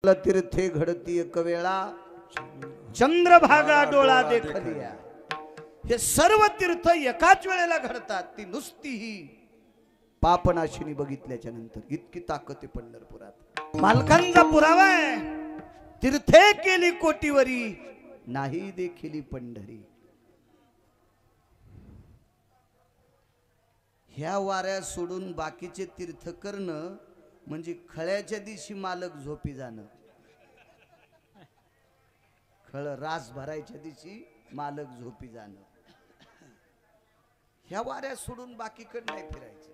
तीर्थे घडती एक वेळा चंद्रभागा डोळा देखलिया। हे सर्व तीर्थ एकाच वेळेला घडतात। ती नुसती ही पापनाशिनी बघितल्याच्या नंतर इतकी ताकद आहे पंढरपुरात। मालकांचा पुरावा आहे, तीर्थे केली कोटीवरी नाही देखिली पंढरी। ह्या वाऱ्या सोडून बाकीचे तीर्थ करणं म्हणजे खळ्याच्या दिवशी मालक झोपी जाणं। खळ रास भरायच्या दिवशी मालक झोपी जाणं। ह्या वाऱ्या सोडून बाकीकडे नाही फिरायचं।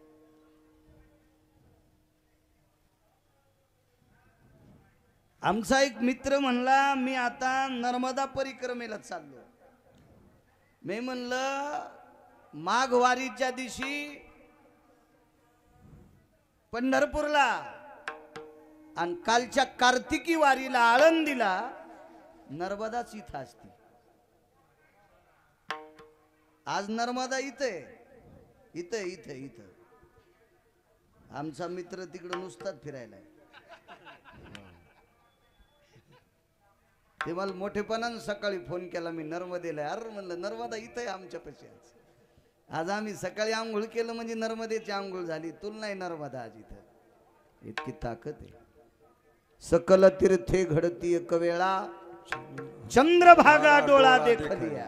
आमचा एक मित्र म्हणला मी आता नर्मदा परिक्रमेला चाललो। मी म्हणलं माघ वारीच्या दिवशी पंढरपूरला आणि कालच्या कार्तिकी वारीला आळंदीला नर्मदाच इथं असते। आज नर्मदा इथं इथं इथं इथं आमचा मित्र तिकडे नुसताच फिरायला। ते मला मोठेपणानं सकाळी फोन केला, मी नर्मदेला। अरे म्हणलं नर्मदा इथं आहे आमच्यापाशी। आज आम्ही सकाळी आंघोळ केलं म्हणजे नर्मदेची आंघोळ झाली। तुला नाही नर्मदा आज इथं। इतकी ताकद आहे। सकल तीर्थे घडती एक वेळा चंद्रभागा डोळा देखलिया।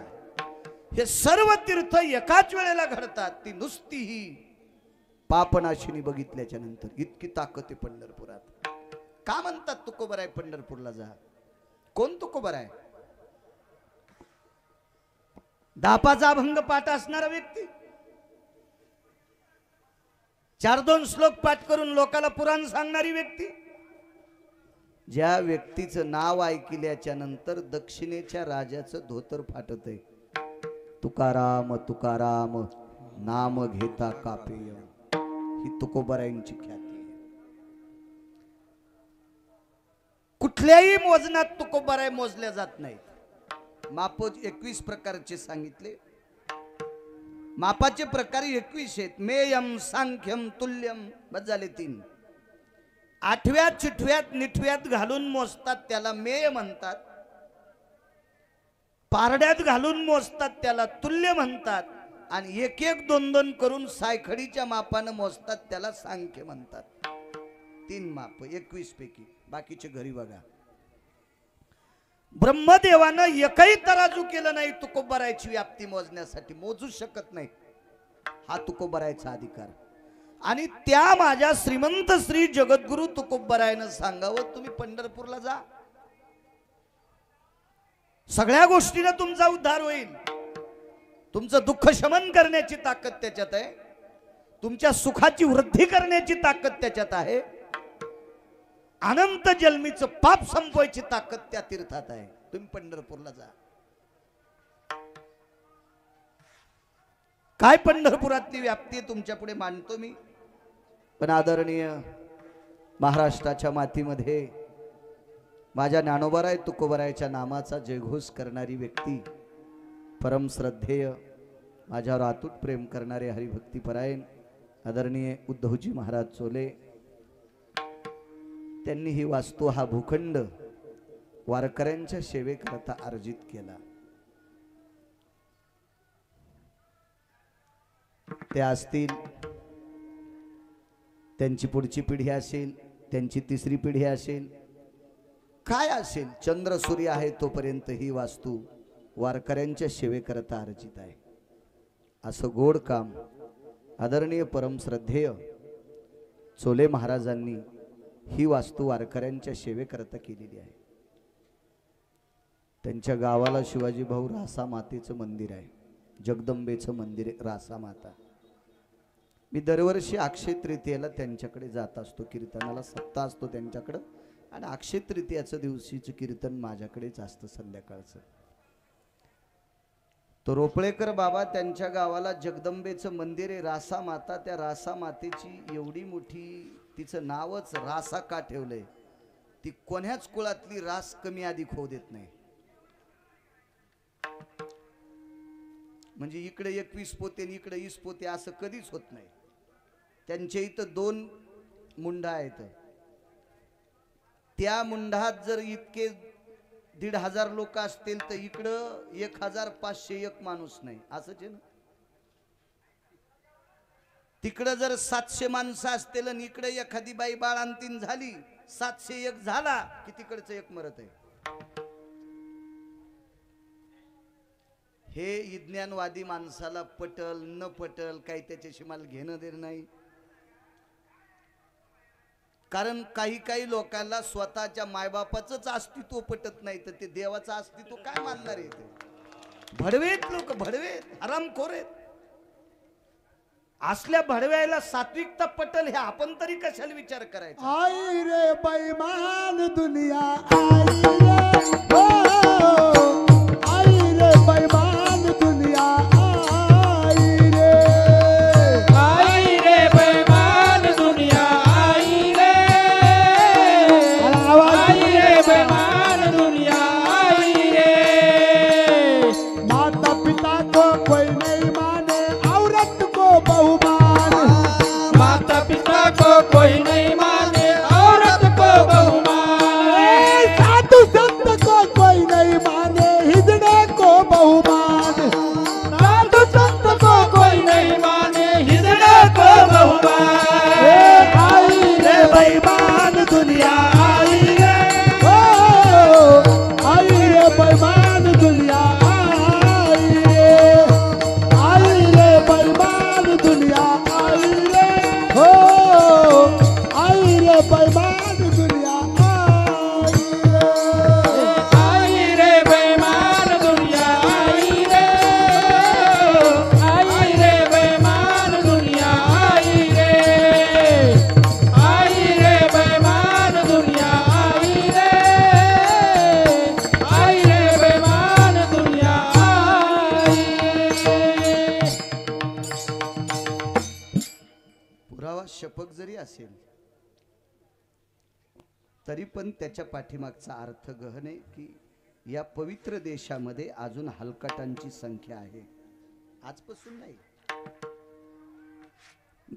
हे सर्व तीर्थ एकाच वेळेला घडतात। ती नुसती ही पापनाशिनी बघितल्याच्या नंतर इतकी ताकद आहे पंढरपुरात। का म्हणतात तुकोबर आहे पंढरपूरला जा? कोण तुकोबर आहे? दापाचा अभंग पाठ असणारा व्यक्ती, 4-2 श्लोक पाठ करून लोकाला पुराण सांगणारी व्यक्ती। ज्या व्यक्तीचं नाव ऐकल्याच्या नंतर दक्षिणेच्या राजाचं धोतर फाटत आहे। तुकाराम तुकाराम नाम घेता कापेय, ही तुकोबरायांची ख्याती आहे। कुठल्याही मोजनात तुकोबराय मोजल्या जात नाही। माप 21 प्रकारचे सांगितले। मापाचे प्रकार 21 आहेत। मेयम सांख्यम तुल्यम बस झाले 3। 8व्या चिठव्यात निठव्यात घालून मोजतात त्याला मेय म्हणतात। पारड्यात घालून मोजतात त्याला तुल्य म्हणतात। आणि 1-1 2-2 करून सायखडीच्या मापानं मोजतात त्याला सांख्य म्हणतात। 3 माप 21 पैकी, बाकीचे घरी बघा। ब्रह्मदेवानं एकही तराजू केलं नाही तुकोबरायची व्याप्ती मोजण्यासाठी, मोजू शकत नाही। हा तुकोबरायचा अधिकार। आणि त्या माझ्या श्रीमंत श्री जगद्गुरु तुकोबरायनं सांगावं तुम्ही पंढरपूरला जा, सगळ्या गोष्टीने तुमचा उद्धार होईल। तुमचं दुःख शमन करण्याची ताकद त्याच्यात आहे, तुमच्या सुखाची वृद्धी करण्याची ताकद त्याच्यात आहे, अनंत जन्मीचं पाप संपवायची ताकद त्या तीर्थात आहे। तुम्ही पंढरपूरला जा। काय पंढरपुरातली व्याप्ती तुमच्या पुढे मांडतो मी। पण आदरणीय महाराष्ट्राच्या मातीमध्ये माझ्या ज्ञानोबाराय तुकोबरायच्या नामाचा जयघोष करणारी व्यक्ती, परम श्रद्धेय माझ्यावर अतूट प्रेम करणारे हरिभक्तीपरायण आदरणीय उद्धवजी महाराज चोले, त्यांनी ही वास्तू हा भूखंड वारकऱ्यांच्या सेवेकरता अर्जित केला। ते असतील, त्यांची पुढची पिढी असेल, त्यांची तिसरी पिढी असेल, काय असेल, चंद्र सूर्य आहे तोपर्यंत ही वास्तू वारकऱ्यांच्या सेवेकरता अर्जित आहे। असं गोड काम आदरणीय परम श्रद्धेय चोले महाराजांनी ही वास्तू वारकऱ्यांच्या सेवेकरता केलेली आहे। त्यांच्या गावाला शिवाजी भाऊ रासा मातेचं मंदिर आहे, जगदंबेचं मंदिर आहे रासा माता। मी दरवर्षी अक्षय तृतीयेला त्यांच्याकडे जात असतो, कीर्तनाला सप्ताह असतो त्यांच्याकडं, आणि अक्षय तृतीयाचं दिवशीचं कीर्तन माझ्याकडेच असतं संध्याकाळचं। तो रोपळेकर बाबा त्यांच्या गावाला जगदंबेचं मंदिर आहे रासा माता। त्या रासा मातेची एवढी मोठी, तिचं नावच रासा का ठेवलंय, ती कोण्याच कुळातली रास कमी अधिक होऊ देत नाही। म्हणजे इकडे 21 पोते आणि इकडे 20 पोते असं कधीच होत नाही। त्यांच्या इथं 2 मुंडा आहेत, त्या मुंढात जर इतके 1,500 लोक असतील तर इकडं 1,501 माणूस नाही, असंच आहे ना. तिकडं जर 700 माणसं असतील आणि इकडे एखादी बाई बाळांतीन झाली 701 झाला की तिकडचं एक मरत आहे. हे विज्ञानवादी माणसाला पटल न पटल काही त्याच्याशी मला घेणं देणं नाही. कारण काही काही लोकांना स्वतःच्या मायबापाचंच अस्तित्व पटत नाही तर ते देवाचं अस्तित्व काय मानणार आहे. ते भडवेत लोक, भडवेत, आरामखोर आहेत. असल्या भडव्याला सात्विकता पटल हे आपण तरी कशाला विचार करायचा. आई रे बैमान दुनिया, आई रे हो, आई रे बैमान दुनिया, आई रे, आई रे बैमान दुनिया, आई रे, आई रे बैमान दुनिया, आई रे. माता पिता को कोई नहीं माने, औरत को बहुमान, माता पिता को कोई नहीं माने, औरत को बहुमान. साधु संत को कोई नहीं माने, हिजड़े को बहुमान, साधु संत को कोई नहीं माने, हिजड़े को बहुमान. आई रे बैमान दुनिया, आई रे हो, आई रे बैमान दुनिया, आई रे, आई रे बैमान दुनिया, आई रे हो, आई रे बैमान दुनिया, आई रे बेईमान दुनिया, आई रे, आई रे बेईमान दुनिया, आई रे, आई रे बेईमान दुनिया, आई रे, आई रे बेईमान दुनिया, आई. पुरावा शपक जरी असेल तरी पण त्याच्या पाठीमागचा अर्थ गहन आहे की या पवित्र देशामध्ये अजून हलकटांची संख्या आहे. आजपासून नाही.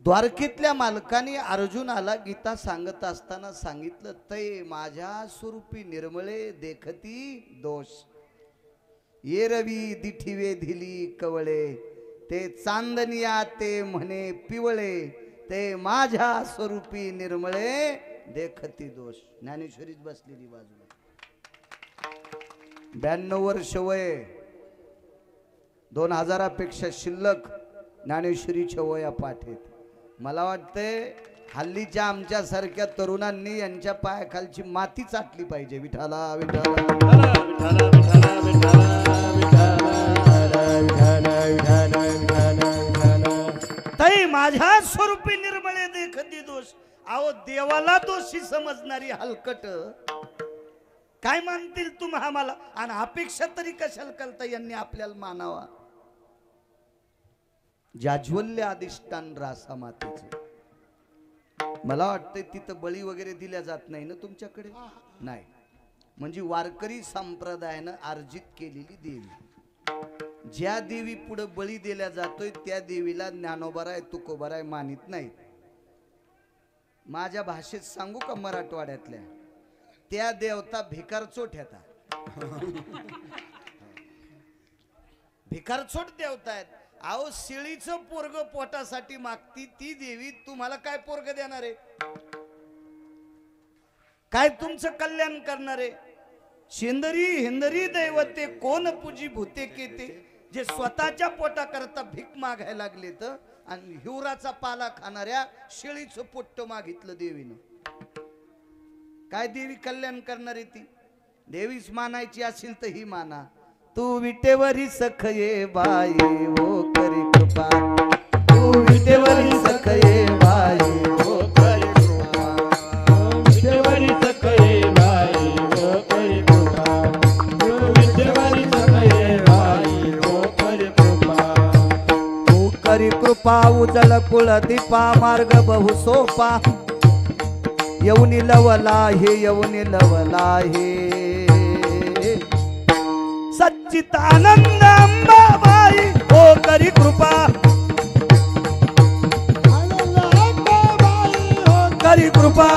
द्वारकेतल्या मालकाने अर्जुनाला गीता सांगत असताना सांगितलं, तै माझ्या स्वरूपी निर्मळे देखती दोष, ये रवी दिठिवे धिली कवळे, ते चांदनिया ते म्हणे पिवळे, ते माझ्या स्वरूपी निर्मळे देखती दोष. ज्ञानेश्वरीच बसलेली बाजूला. 92 वर्ष वय, 2000 पेक्षा शिल्लक ज्ञानेश्वरीच्या वया पाठ आहेत. मला वाटतंय हल्लीच्या आमच्या सारख्या तरुणांनी यांच्या पायाखालची माती चाटली पाहिजे. विठाला विठाला ताई माझ्या स्वरूपी निर्मळे देखती दोष. अहो देवाला दोषी समजणारी हलकट काय मानतील तुम्ही आम्हाला, आणि अपेक्षा तरी कशाला करता यांनी आपल्याला मानावा. जाज्वल्य अधिष्ठान रासा मातेचे. मला वाटतंय तिथं बळी वगैरे दिल्या जात नाही ना तुमच्याकडे. नाही म्हणजे वारकरी संप्रदायानं अर्जित केलेली देवी. ज्या देवी पुढे बळी दिल्या जातोय त्या देवीला ज्ञानोबाराय तुकोबाराय मानित नाहीत. माझ्या भाषेत सांगू का मराठवाड्यातल्या, त्या देवता भिकारचोट येतात. भिकारचोट देवता आहेत. अहो शिळीचं पोरग पोटासाठी मागती ती देवी तुम्हाला काय पोरग देणार आहे, काय तुमचं कल्याण करणार आहे. शेंदरी हिंदरी दैवते कोण पूजी भूते केते, जे स्वतःच्या पोटा करता भीक मागायला लागले तर, आणि हिवराचा पाला खाणाऱ्या शेळीचं पोट्ट मागितलं देवीनं. काय देवी कल्याण करणार आहे ती. देवीच मानायची असेल तर ही माना. तू विटेवरी सखये बाई ओ करी कृपा, तू विटेवरी सखये बाई ओ करी कृपा, विटेवरी सखये बाई ओ करी कृपा, विटेवरी सखये बाई ओ करी कृपा. तू करी कृपा उजळ कुळ दीपा, मार्ग बहु सोपा, येऊन लवला हे येऊन लवला हे. सच्चिदानंद अंबाबाई ओ करी कृपा, करी कृपा.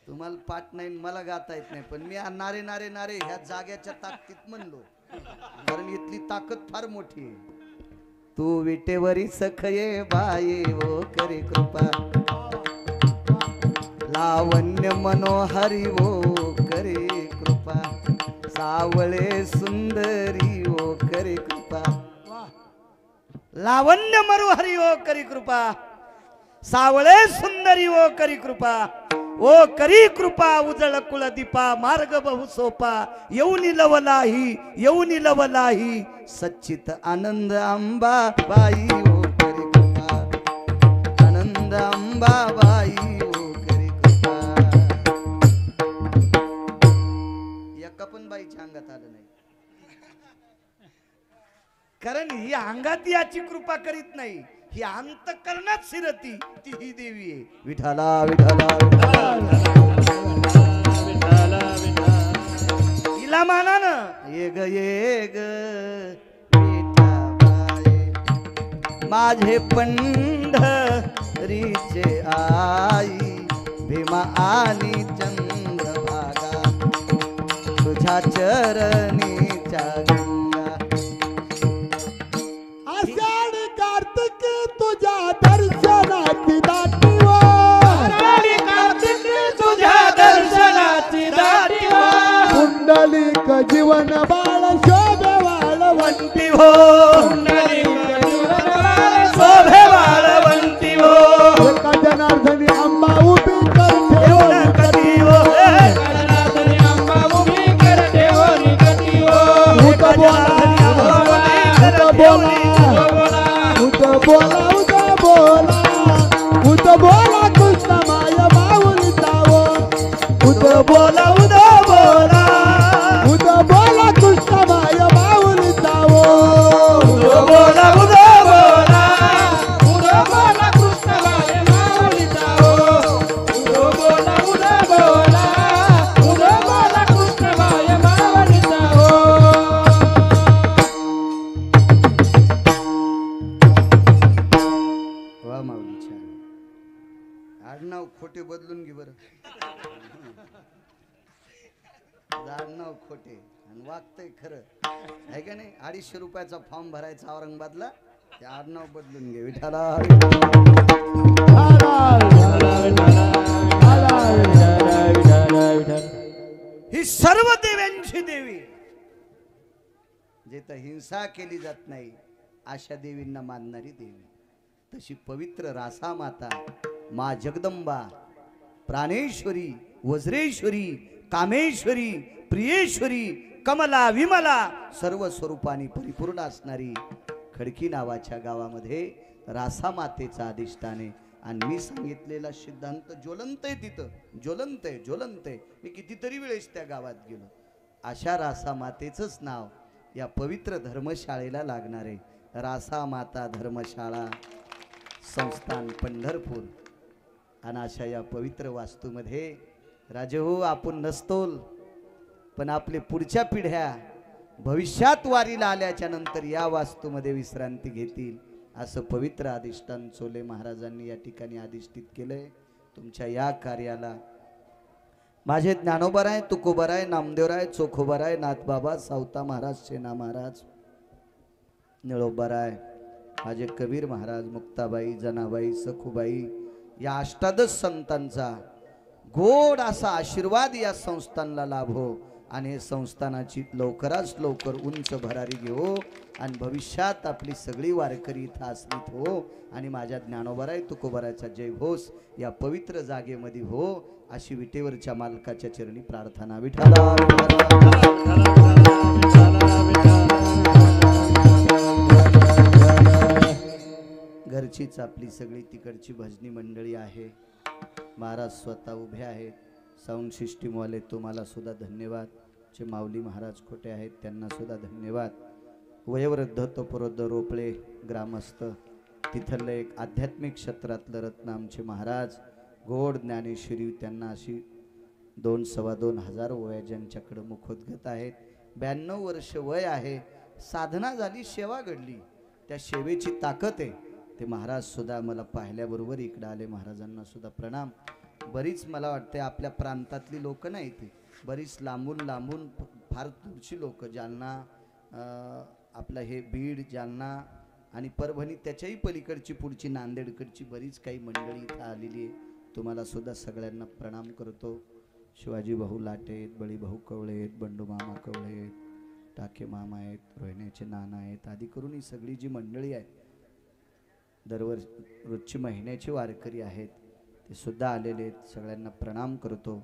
तुम्हाला पाठ नाही मला गाता येत नाही, पण मी नारे नारे नारे ह्या जाग्याच्या ताकदीत म्हणलो, कारण इथली ताकद फार मोठी आहे. तू विटेवरी सखये बाई ओ करे कृपा, लावण्य मनोहरी ओ करे कृपा, सावळे सुंदरी ओ करे कृपा. लावण्य मनोहरी ओ करी कृपा, सावळे सुंदरी ओ करी कृपा. ओ करी कृपा उजळ कुळ दीपा, मार्ग बहु सोपा, येऊनी लवलाही सच्चित आनंद अंबा बाई ओ करी कृपा, आनंद अंबा बाई ओ करी कृपा. एका पण बाईच्या अंगात आलं नाही, कारण ही अंगात याची कृपा करीत नाही, ही अंतकरणात शिरती ती ही देवी आहे. विठाला विठाला तिला माना ना, ये ग विठाबाई, माझे पंढरीचे आई, भीमा आणि चंद्रभागा, तुझ्या चरणीच्या गंगा. आषाढी कार्तिक तुझ्या दर्शनाची दाटी व, आषाढी कार्तिक तुझ्या दर्शनाची दाटी व, कुंडलिक जीवन बाळ शोभे वाळवंटी हो, पुंडलिक जीवन बाळ शोभे वाळवंटी हो. एका जनार्दनी अंबा उभी करते येऊन कधी हो, जनार्दनी अंबा उभी करते होरी गती हो. उत बोला कृष्ण माय माऊली जावो, उत बोला बोला कृष्ण माय माऊली जावो. बोला बोला कृष्ण बाई माऊली जाओ. बोला कृष्ण बाई माऊली जाओ. वा माऊली छान. आडनाव खोटे बदलून घे बरं. आडनाव खोटे आणि वागतंय खरं आहे का नाही. 250 रुपयाचा फॉर्म भरायचा औरंगाबादला, ते आडनाव बदलून घे. विठाला ही सर्व देव्यांची देवी, जिथं हिंसा केली जात नाही अशा देवींना मानणारी देवी. तशी पवित्र रासा माता मा जगदंबा, प्राणेश्वरी, वज्रेश्वरी, कामेश्वरी, प्रियेश्वरी, कमला विमला, सर्व स्वरूपाने परिपूर्ण असणारी खडकी नावाच्या गावामध्ये रासा मातेचा अधिष्ठान आहे. आणि मी सांगितलेला सिद्धांत ज्वलंत आहे, तिथं ज्वलंत आहे. मी कितीतरी वेळेस त्या गावात गेलो. अशा रासा मातेचंच नाव या पवित्र धर्मशाळेला लागणार आहे. रासा माता धर्मशाळा संस्थान पंढरपूर. आणि अशा या पवित्र वास्तूमध्ये राजे हो, आपण नसतोल, पण आपले पुढच्या पिढ्या भविष्यात वारीला आल्याच्या नंतर या वास्तूमध्ये विश्रांती घेतील, असं पवित्र अधिष्ठान चोले महाराजांनी या ठिकाणी अधिष्ठित केलंय. तुमच्या या कार्याला माझे ज्ञानोबराय, तुकोबराय, नामदेवराय, चोखोबराय, नाथबाबा, सावता महाराज, सेना महाराज, निळोबराय, माझे कबीर महाराज, मुक्ताबाई, जनाबाई, सखुबाई या अष्टादश संतांचा गोड असा आशीर्वाद या संस्थानला लाभो आणि हे संस्थानाची लवकरात लवकर उंच भरारी घेऊ आणि भविष्यात आपली सगळी वारकरी इथं आश्रित हो आणि माझ्या ज्ञानोबराय तुकोबरायचा जयघोष या पवित्र जागेमध्ये हो, अशी विटेवरच्या मालकाच्या चरणी प्रार्थना. विठाला घरचीच आपली सगळी तिकडची भजनी मंडळी आहे. महाराज स्वतः उभे आहेत. साऊंड सिस्टीमवाले तुम्हाला सुद्धा धन्यवाद. जे माऊली महाराज खोटे आहेत त्यांना सुद्धा धन्यवाद. वयोवृद्ध तपोवृद्ध रोपळे ग्रामस्थ तिथलं एक आध्यात्मिक क्षेत्रातलं रत्न आमचे महाराज गोड ज्ञानेश्वरी, त्यांना अशी 2-2.25 हजार वया ज्यांच्याकडे मुखोद्गत आहेत. 92 वर्ष वय आहे. साधना झाली, सेवा घडली, त्या सेवेची ताकद आहे. ते महाराज सुद्धा मला पाहिल्याबरोबर इकडे आले. महाराजांना सुद्धा प्रणाम. बरीच मला वाटते आपल्या प्रांतातली लोक नाही ती, बरीच लांबून लांबून फार दूरची लोक, जालना आपलं हे बीड, जालना आणि परभणी, त्याच्याही पलीकडची पुढची नांदेडकडची बरीच काही मंडळी इथं आलेली आहे. तुम्हाला सुद्धा सगळ्यांना प्रणाम करतो. शिवाजी भाऊ लाटे आहेत, बळी भाऊ कवळे आहेत, बंडू मामा कवळे आहेत, टाके मामा आहेत, रोहिण्याचे नाना आहेत, आदी करून ही सगळी जी मंडळी आहेत, रोजची महिन्याची वारकरी आहेत, ते सुद्धा आलेले आहेत. सगळ्यांना प्रणाम करतो.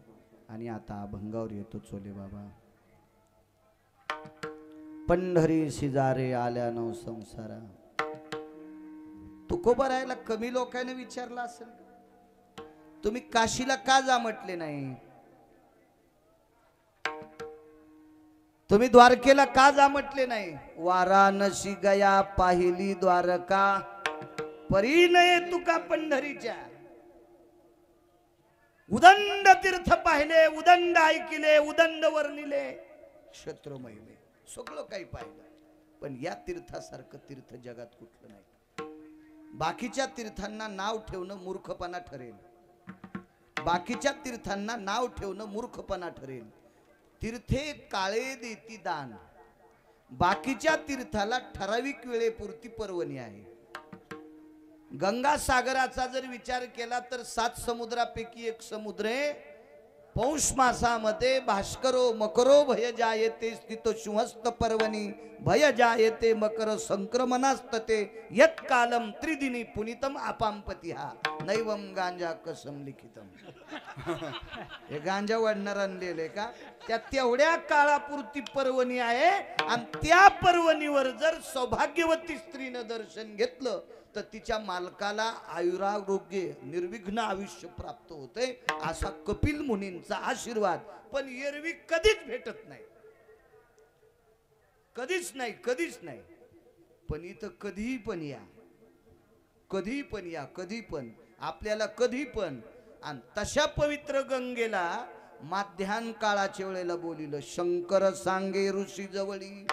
आणि आता अभंगावर येतो. चोले बाबा पंढरी शिजारे आल्या नव संसारा. तुकोबा राहायला कमी लोकांनी विचारला असेल, तुम्ही काशीला का जा म्हटले नाही, तुम्ही द्वारकेला का जा म्हटले नाही. वाराणसी गया पाहिली द्वारका, परी नये तुका पंढरीच्या. उदंड तीर्थ पाहिले, उदंड ऐकिले, उदंड वर्णिले, क्षेत्र महिमे, सगळं काही पाहिलं, पण या तीर्थासारखं तीर्थ जगात कुठलं नाही. बाकीच्या तीर्थांना नाव ठेवणं मूर्खपणा ठरेल, बाकीच्या तीर्थांना नाव ठेवणं मूर्खपणा ठरेल. तीर्थे काळे देती दान, बाकीच्या तीर्थाला ठराविक वेळेपुरती पर्वणी आहे. गंगा सागराचा जर विचार केला तर 7 समुद्रापैकी एक समुद्र आहे. पौष मासामध्ये भास्करो मकरो भय जायते, स्थित शुहस्त पर्वणी भय जायते मकर संक्रमणास्तते, यत कालम त्रिदिनी पुनितम आपांपतिहा नैवम गांजा कसम लिखितम. हे गांजा वाढणार आणलेले का, त्या तेवढ्या काळापुरती पर्वणी आहे. आणि त्या पर्वणीवर जर सौभाग्यवती स्त्रीनं दर्शन घेतलं तर तिच्या मालकाला आयुरारोग्य निर्विघ्न आयुष्य प्राप्त होते, असा कपिल मुनींचा आशीर्वाद. पण एरवी कधीच भेटत नाही, कधीच नाही, कधीच नाही. पण इथं कधी पण या, कधी पण या, कधी पण, आपल्याला कधी पण. आणि तशा पवित्र गंगेला माध्यान काळाच्या वेळेला बोलिलं. शंकर सांगे ऋषी जवळी,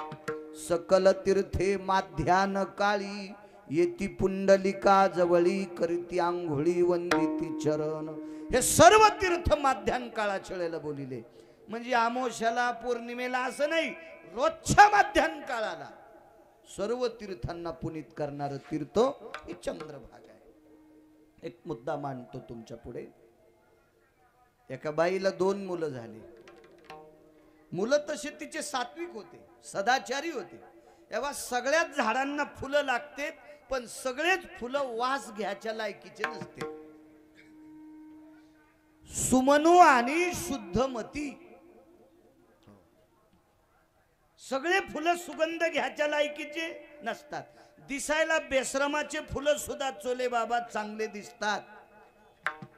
सकल तीर्थे माध्यान काळी, येती पुंडलिका जवळी, करती आंघोळी वंदिती चरण. हे सर्व तीर्थ माध्यान काळाच्या वेळेला बोलिले. म्हणजे अमावस्याला पौर्णिमेला असं नाही, रोजच्या माध्यान काळाला सर्व तीर्थांना पुनीत करणारं तीर्थ हे चंद्रभागा आहे. एक मुद्दा मांडतो तुमच्या पुढे. एका बाईला 2 मुलं झाली. मुलं तसे तिचे सात्विक होते, सदाचारी होते. तेव्हा सगळ्याच झाडांना फुलं लागते, पण सगळेच फुलं वास घ्यायच्या लायकीचे नसते. सुमनू आणि शुद्धमती सगळे फुलं सुगंध घ्यायच्या लायकीचे नसतात. दिसायला बेश्रमाचे फुलं सुद्धा चोले बाबा चांगले दिसतात,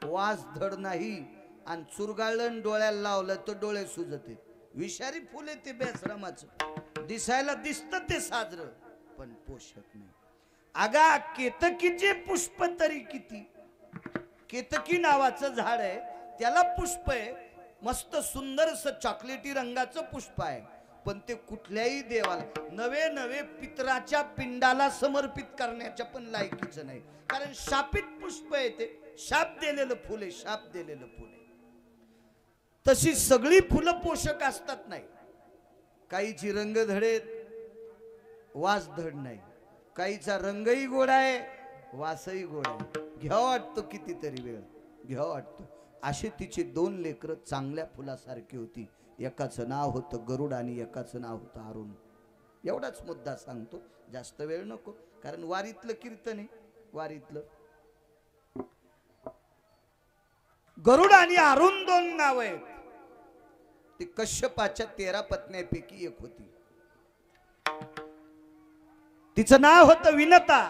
वास धड नाही. आणि चुरगाळण डोळ्याला लावलं तर डोळे सुजते. विषारी फुले ते बेश्रमाचं, दिसायला दिसतं ते साजरं, पण पोषक नाही. अगा केतकीचे पुष्प तरी किती. केतकी नावाचं झाड आहे, त्याला पुष्प आहे, मस्त सुंदरस चॉकलेटी रंगाचं पुष्प आहे, पण ते कुठल्याही देवाला, नवे नवे पितराच्या पिंडाला समर्पित करण्याच्या पण लायकीचं नाही. कारण शापित पुष्प आहे, ते शाप दिलेलं फुल आहे, शाप दिलेलं फुल आहे. तशी सगळी फुलं पोषक असतात नाही. काहीची रंग धडेत, वास धड नाही. काहीचा रंगही गोड आहे, वासही गोड आहे. घ्यावं वाटतो कितीतरी वेळ, घ्यावं वाटतो. असे तिचे 2 लेकरं चांगल्या फुलासारखी होती. एकाचं नाव होतं गरुड आणि एकाचं नाव होतं अरुण. एवढाच मुद्दा सांगतो, जास्त वेळ नको, कारण वारीतलं कीर्तन आहे. वारीतलं गरुड आणि अरुण 2 नाव आहेत. ती कश्यपाच्या 13 पत्न्यांपैकी एक होती. तिचं नाव होतं विनता.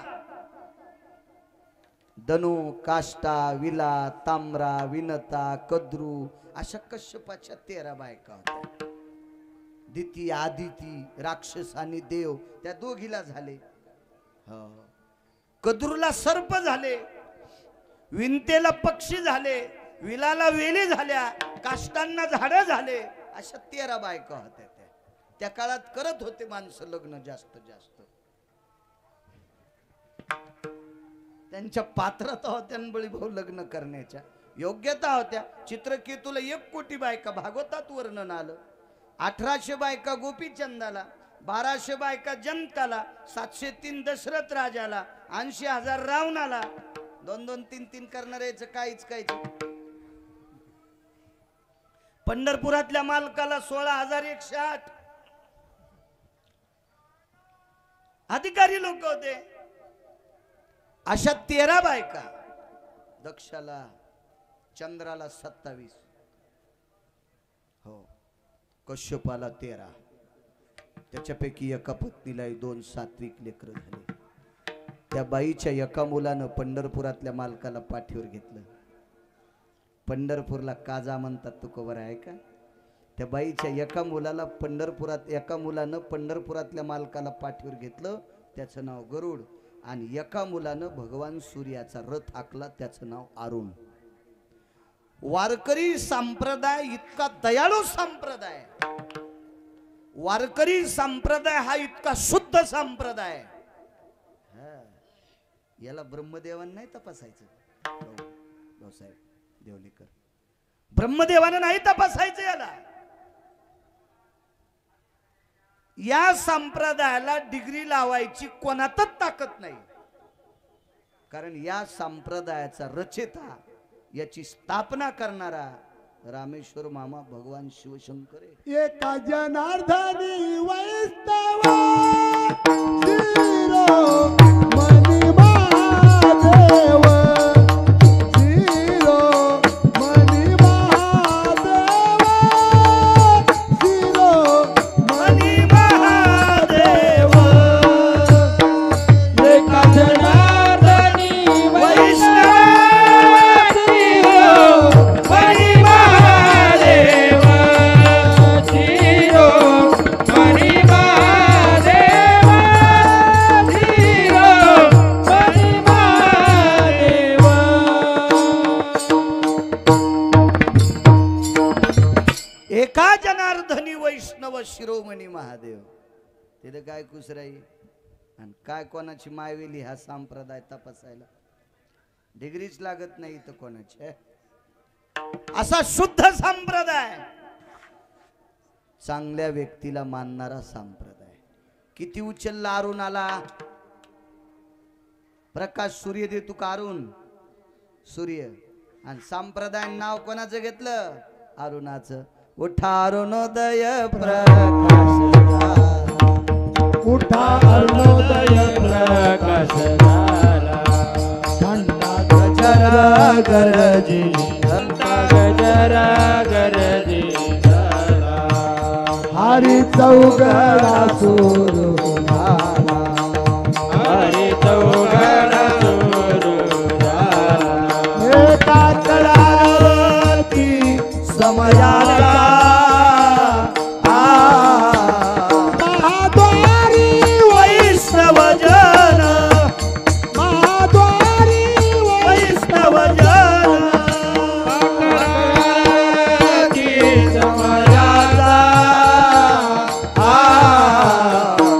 धनु, काष्टा, विला, ताम्रा, विनता, कद्रू अशा कश्यपाच्या 13 बायका होत्या. दिती, आदिती, राक्षस आणि देव त्या दोघीला झाले. कद्रूला सर्प झाले, विनतेला पक्षी झाले, विलाला वेली झाल्या, काष्टांना झाडं झाले. अशा 13 बायका होत्या. त्या काळात करत होते माणसं लग्न जास्त जास्त. त्यांच्या पात्रता होत्या बळी भाऊ लग्न करण्याच्या, योग्यता होत्या. चित्रकेतूला 1 कोटी बायका भागवतात वर्णन आलं. 1800 बायका गोपीचंदाला, 1200 बायका जनकाला, 703 दशरथ राजाला, 80,000 रावणाला. 2-2, 3-3 करणाऱ्याचं काहीच काहीच. पंढरपुरातल्या मालकाला 16,108 अधिकारी लोक होते. अशा 13 बायका. दक्षाला, चंद्राला 27, हो, कश्यपाला 13. त्याच्यापैकी एका पत्नीला 2 सात्विक लेकर झाले. त्या बाईच्या एका मुलानं पंढरपुरातल्या मालकाला पाठीवर घेतलं. पंढरपूरला काजा म्हणतात, तू कवर आहे का? त्या बाईच्या एका मुलानं पंढरपुरातल्या मालकाला पाठीवर घेतलं. त्याचं नाव गरुड. आणि एका मुलानं भगवान सूर्याचा रथ हाकला. त्याचं नाव अरुण. वारकरी संप्रदाय इतका दयाळू संप्रदाय, वारकरी संप्रदाय हा इतका शुद्ध संप्रदाय. याला ब्रह्मदेवानं नाही तपासायचं. भाऊसाहेब देवलेकर, ब्रह्मदेवानं नाही तपासायचं याला. या संप्रदायाला डिग्री लावायची कोणातच ताकद नाही. कारण या संप्रदायाचा रचयिता, याची स्थापना करणारा रामेश्वर मामा भगवान शिवशंकर आहे. एका जनार्दनी वैष्णवा शिरोमणी महादेव, शिरोमणी महादेव, शिरोमणी महादेव. एका जनार्दनी वैष्णवा शिरोमणी महादेव, शिरोमणी महादेव, शिरोमणी महादेव. एका जनार्दनी वैष्णव शिरोमणी महादेव. तिथे काय कुसराई आणि काय कोणाची मायवेली हा संप्रदाय तपासायला डिग्रीच लागत नाही तर कोणाची. असा शुद्ध संप्रदाय, चांगल्या व्यक्तीला मानणारा संप्रदाय. किती उचलला अरुणाला. प्रकाश सूर्य दे तू कारून सूर्य. आणि संप्रदाय नाव कोणाचं घेतलं? अरुणाचं. उठा अरुणोदय प्रकाश उठा अरुणोदय प्रकाश झाला, घंटा गजरा गरजी, घंटा गजरा गरजी झाला. हरी चौघडा सुरू झाला, हरी चौघडा सुरू झाला. एका तळावरती समजाला महाद्वारी वैष्णव जन, महाद्वारी वैष्णव जन. की समयाचा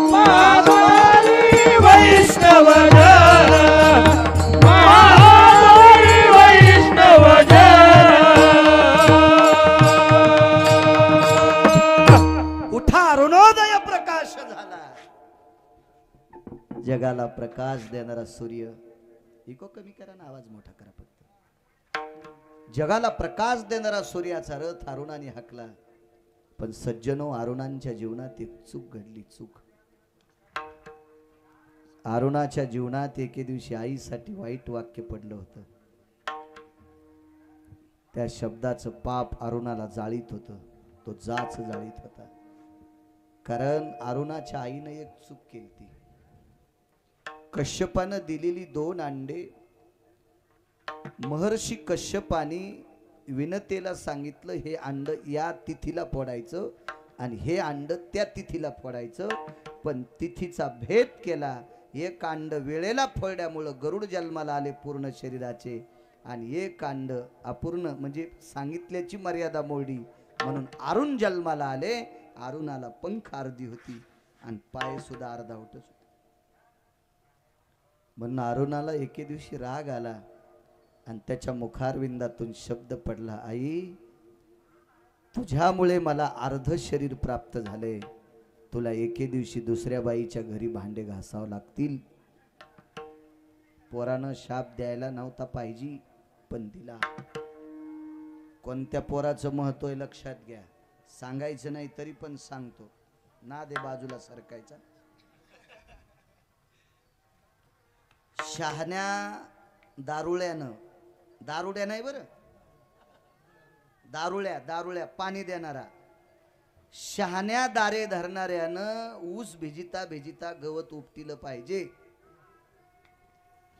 महाद्वारी वैष्णव जन, महाद्वारी वैष्णव जन. उठा अरुणोदय प्रकाश झाला. जगाला प्रकाश देणारा सूर्य. इको कमी करा ना, आवाज मोठा करा फक्त. जगाला प्रकाश देणारा सूर्याचा रथ अरुणाने हाकला. पण सज्जनो, अरुणांच्या जीवनात एक चूक घडली. चूक. अरुणाच्या जीवनात एके दिवशी आईसाठी वाईट वाक्य पडलं होतं. त्या शब्दाचं पाप अरुणाला जाळीत होतं. तो जाच जाळीत होता. कारण अरुणाच्या आईनं एक चूक केली ती. कश्यपानं दिलेली 2 अंडे महर्षी कश्यपाने विनतेला सांगितलं, हे अंड या तिथीला फोडायचं आणि हे अंड त्या तिथीला फोडायचं. पण तिथीचा भेद केला. एक अंड वेळेला फोडल्यामुळं गरुड जन्माला आले पूर्ण शरीराचे, आणि एक अंड अपूर्ण म्हणजे सांगितल्याची मर्यादा मोडली म्हणून अरुण जन्माला आले. अरुणाला पंख अर्धी होती आणि पाय सुद्धा अर्धावटच होते. म्हणून अरुणाला एके दिवशी राग आला. आणि त्याच्या मुखारविंदातून शब्द पडला, आई तुझ्यामुळे मला अर्ध शरीर प्राप्त झाले, तुला एके दिवशी दुसऱ्या बाईच्या घरी भांडे घासावं लागतील. पोरानं शाप द्यायला नव्हता पाहिजे, पण दिला. कोणत्या पोराचं महत्व आहे लक्षात घ्या. सांगायचं नाही तरी पण सांगतो, ना दे बाजूला सरकायचा. शहाण्या दारुळ्यानं, दारुड्या नाही बरं, दारुळ्या पाणी देणारा, शहाण्या दारे धरणाऱ्यानं ऊस भिजिता भिजिता गवत उपटिलं पाहिजे.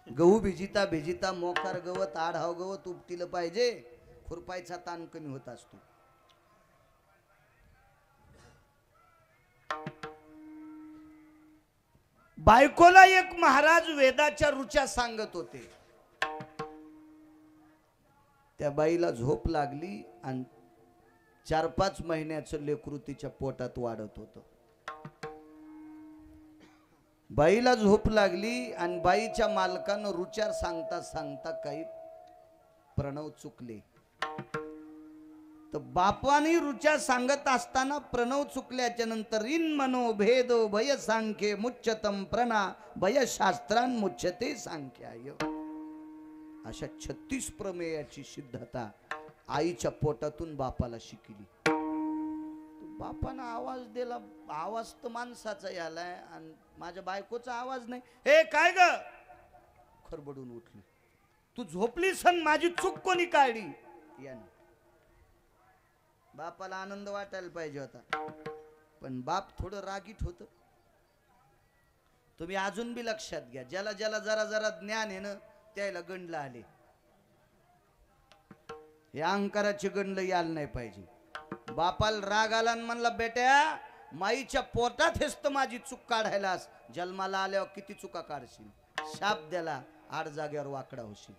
गहू भिजिता भिजिता मोकार गवत, आढाव गवत उपटिलं पाहिजे. खुरपायचा ताण कमी होत असतो. बायकोला एक महाराज वेदाच्या रुच्या सांगत होते. त्या बाईला झोप लागली आणि 4-5 महिन्याचं लेकरू तिच्या पोटात वाढत होतं. बाईला झोप लागली आणि बाईच्या मालकानं रुचार सांगता सांगता काही प्रणव चुकले. तर बापाने रुचा सांगत असताना प्रणव चुकल्याच्या नंतर इन मनो भेदो भय सांख्ये मुच्यतम प्रणा भय शास्त्रान मुच्यते सांख्याय. अशा 36 प्रमेयाची सिद्धता आईच्या पोटातून बापाला शिकली. बापानं आवाज दिला, आवाज तर माणसाचा यालाय आणि माझ्या बायकोचा आवाज नाही. हे काय ग, खरबडून उठली. तू झोपलीस आणि माझी चूक कोणी काढली. याने बापाला आनंद वाटायला पाहिजे होता, पण बाप थोडं रागीट होत. तुम्ही अजून बी लक्षात घ्या, ज्याला ज्याला जरा जरा ज्ञान आहे ना त्याला गंडला आले. हे अहंकाराचे गंडलं यायला नाही पाहिजे. बापाला राग आला आणि म्हणला, बेट्या माईच्या पोटात हेच तर माझी चूक काढायलास, जन्माला आल्यावर किती चुका काढशील. शाप द्याला, 8 जागेवर वाकडा होशील.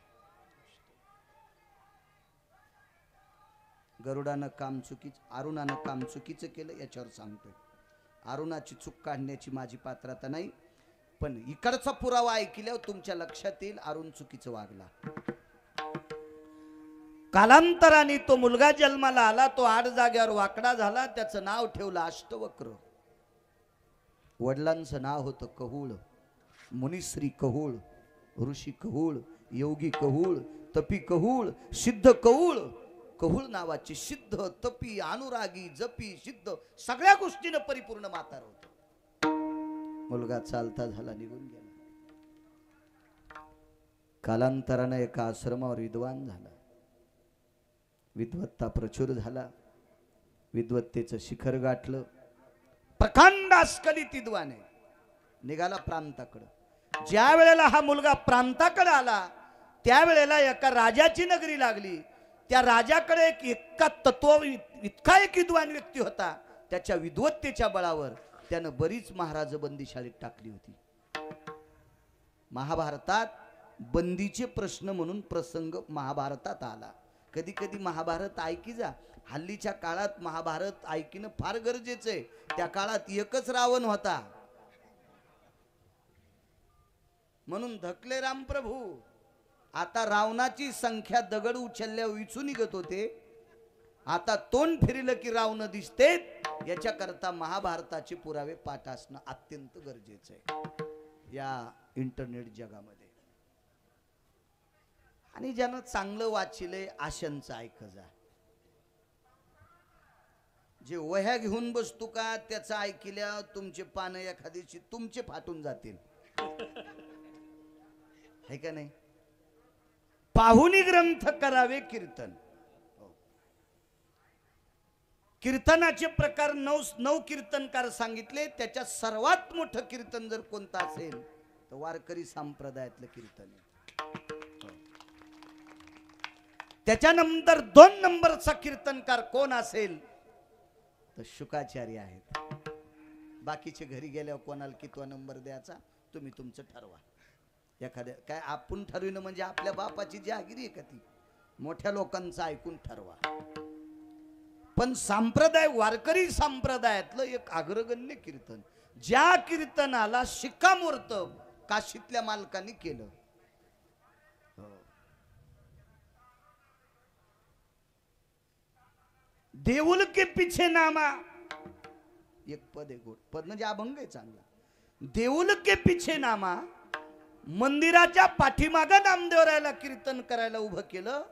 गरुडानं काम चुकीचं, अरुणानं काम चुकीचं केलं याच्यावर सांगतोय. अरुणाची चूक काढण्याची माझी पात्रता नाही, पण इकडचा पुरावा ऐकल्यावर तुमच्या लक्षात येईल अरुण चुकीचं वागला. कालांतराने तो मुलगा जन्माला आला, तो 8 जागेवर वाकडा झाला. त्याचं नाव ठेवलं अष्टवक्र. वडिलांचं नाव होतं कहूळ. मुनिश्री कहूळ, ऋषी कहूळ, योगी कहूळ, तपी कहूळ, सिद्ध कहूळ. कहूळ नावाची सिद्ध, तपी, अनुरागी, जपी, सिद्ध सगळ्या गोष्टीनं परिपूर्ण म्हातार होत. मुलगा चालता झाला, निघून गेला. कालांतराने एका आश्रमावर विद्वान झाला. विद्वत्ता प्रचुर झाला. विद्वत्तेचं शिखर गाठलं. प्रखंड अस्खलित विद्वान आहे. निघाला प्रांताकडं. ज्या वेळेला हा मुलगा प्रांताकडे आला त्यावेळेला एका राजाची नगरी लागली. त्या राजाकडे इतका एक विद्वान व्यक्ती होता. त्याच्या विद्वत्तेच्या बळावर त्यानं बरीच महाराज बंदीशाळेत टाकली होती. महाभारतात बंदीचे प्रश्न म्हणून प्रसंग महाभारतात आला. कधी कधी महाभारत ऐकी जा. हल्लीच्या काळात महाभारत ऐकणं फार गरजेचं आहे. त्या काळात एकच रावण होता म्हणून धकले रामप्रभू. आता रावणाची संख्या दगड उचलल्या विचू निघत होते. आता तोंड फिरलं की रावण दिसते. याच्या करता महाभारताचे पुरावे पाठ असणं अत्यंत गरजेचं आहे या इंटरनेट जगामध्ये. आणि ज्यानं चांगलं वाचिले आशंचं ऐक जा. जे वह्या घेऊन बसतो का त्याचं ऐकल्या तुमचे पानं एखाद्याची तुमचे फाटून जातील. है का नाही. पाहुणी ग्रंथ करावे कीर्तन. कीर्तनाचे प्रकार 9 कीर्तनकार सांगितले. त्याच्यात सर्वात मोठं कीर्तन जर कोणतं असेल तर वारकरी संप्रदायातलं कीर्तन आहे. त्याच्यानंतर 2 नंबरचा कीर्तनकार कोण असेल तर शुकाचार्य आहेत. बाकीचे घरी गेल्यावर कोणाला कितवा नंबर द्यायचा तुम्ही तुमचं ठरवा. एखाद्या काय आपण ठरविणं म्हणजे आपल्या बापाची जहागिरी आहे का ती. मोठ्या लोकांचं ऐकून ठरवा. पण संप्रदाय वारकरी संप्रदायातलं एक अग्रगण्य कीर्तन, ज्या कीर्तनाला शिक्कामोर्तब काशीतल्या मालकांनी केलं. देऊल के पीछे नामा, एक पद आहे गोड, पद म्हणजे अभंग आहे चांगला. देऊल के पीछे नामा, मंदिराच्या पाठीमागं नामदेवरायला कीर्तन करायला उभं केलं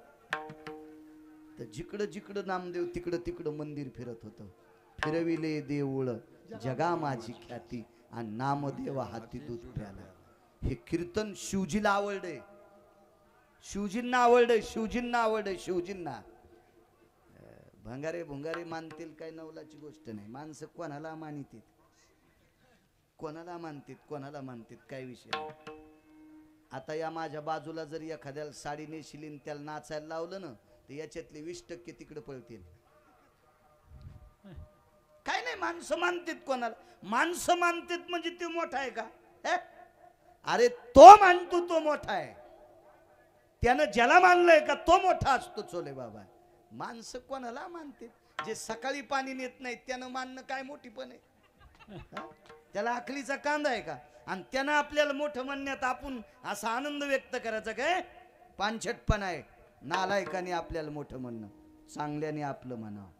तर जिकडं जिकडं नामदेव तिकडं तिकडं मंदिर फिरत होतं. फिरविले देऊळ जगा माझी ख्याती आणि नामदेवा हाती दूध प्याला. हे कीर्तन शिवजीला आवडले, शिवजींना आवडले, शिवजींना आवडले, शिवजींना. भंगारे भुंगारे मानतील काय नवलाची गोष्ट नाही. माणसं कोणाला मानितील, कोणाला मानतील, कोणाला मानतील, काय विषय नाही. आता या माझ्या बाजूला जर एखाद्याला साडी नेशिलीन त्याला नाचायला लावलं ना तर याच्यातले 20% तिकडे पळतील. काय नाही, माणसं मानतात कोणाला. माणसं मानतात म्हणजे ते मोठा आहे का? अरे तो मानतो तो मोठा आहे, त्यानं ज्याला मानलंय का तो मोठा असतो. चोले बाबा, माणसं कोणाला मानतात. जे सकाळी पाणी नेत नाहीत त्यानं मानणं काय मोठीपण आहे? त्याला अकलीचा कांदा आहे का? आणि त्यानं आपल्याला मोठं म्हणण्यात आपण असा आनंद व्यक्त करायचा काय? पानछटपणा आहे. नालायकाने आपल्याला मोठं म्हणणं, चांगल्याने आपलं म्हणावं,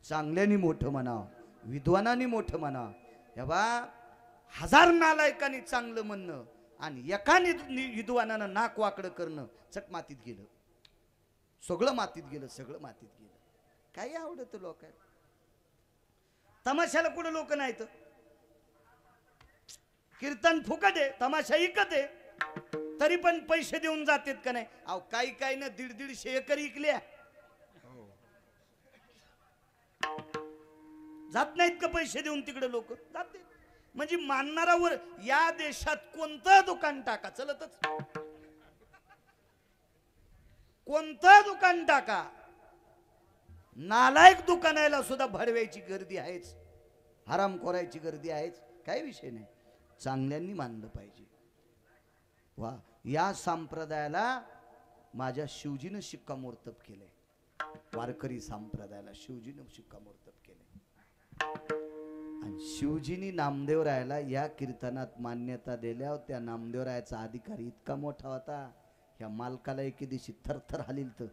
चांगल्याने मोठं म्हणावं, विद्वानाने मोठं म्हणावं. हे बा, 1000 नालायकाने चांगलं म्हणणं आणि एकाने विद्वानानं नाक वाकडं करणं चक मातीत गेलं. सगळं मातीत गेलं, सगळं मातीत गेलं. काही आवडत लोकांना. तमाशाला कुठं लोक नाहीत. कीर्तन फुकट आहे, तमाशा इकत आहे, तरी पण पैसे देऊन जातात का नाही? अहो काही काही ना 150-150 एकर इकल्या, जात नाहीत का पैसे देऊन तिकडे लोक? जाते. म्हणजे मानणारावर या देशात कोणतं दुकान टाका चलतच, कोणतं दुकान टाका, नालायक दुकानाला सुद्धा भडव्याची गर्दी आहेच, हराम खोरायची गर्दी आहेच. काही विषय नाही, चांगल्यांनी मानलं पाहिजे. वा, या संप्रदायाला माझ्या शिवजीनं शिक्कामोर्तब केलंय. वारकरी संप्रदायाला शिवजीनं शिक्कामोर्तब केलंय. आणि शिवजीनी नामदेवरायाला या कीर्तनात मान्यता दिल्यावर त्या नामदेवरायाचा अधिकार इतका मोठा होता, ह्या मालकाला एके दिवशी थरथर हालील. तर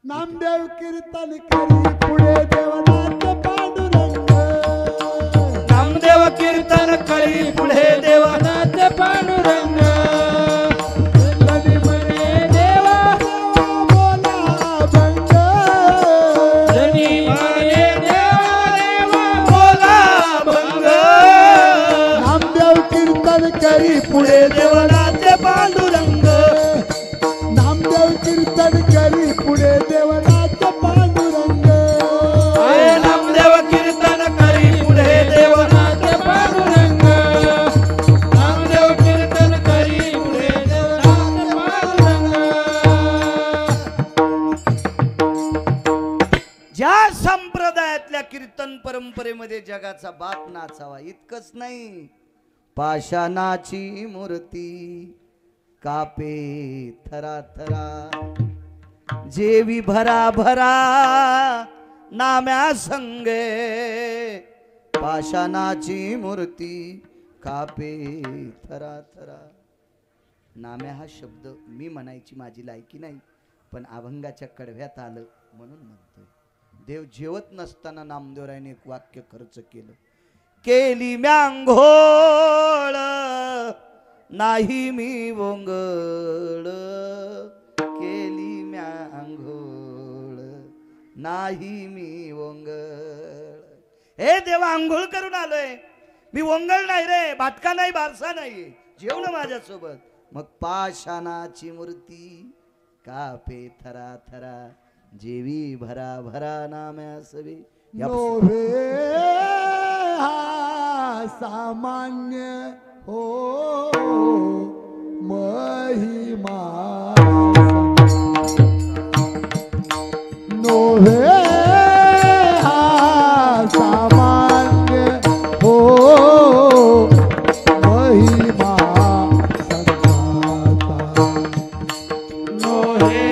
नामदेव कीर्तन करी पुढे देवनाथ पांडुरंग, नामदेव कीर्तन करी पुढे देवनाथ पांडुरंग. करी पुढे देवनाथ पांडुरंग, नामदेव कीर्तन करी पुढे देवनाथ पांडुरंग. नामदेव कीर्तन करी पुढे देवनाथ पांडुरंग, नामदेव कीर्तन करी पुढे देवनाथ पांडुरंग. ज्या संप्रदायातल्या कीर्तन परंपरेमध्ये जगाचा बाप नाचावा इतकंच नाही, पाषाणाची मूर्ती कापे थरा थरा, जेवी भरा भरा नाम्या संगे. पाषाणाची मूर्ती कापे थरा थरा. नाम्या हा शब्द मी म्हणायची माझी लायकी नाही, पण अभंगाच्या कडव्यात आलं म्हणून म्हणतोय. देव जेवत नसताना नामदेवरायाने एक वाक्य खर्च केलं. केली म्यांघोळ नाही मी वोंगळ, केली म्यांघोळ नाही मी वोंगळ. हे देवा, आंघोळ करून आलोय मी, वोंगळ नाही रे, भाटका नाही, बारसा नाही, जेवण माझ्यासोबत. मग पाषाणाची मूर्ती कापे थरा थरा, जेवी भरा भरा नाम्या सवे. नोव्हे हा सामान्य हो महिमा, नोव्हे हा सामान्य हो महिमा संताचा. नोहे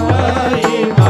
महिमा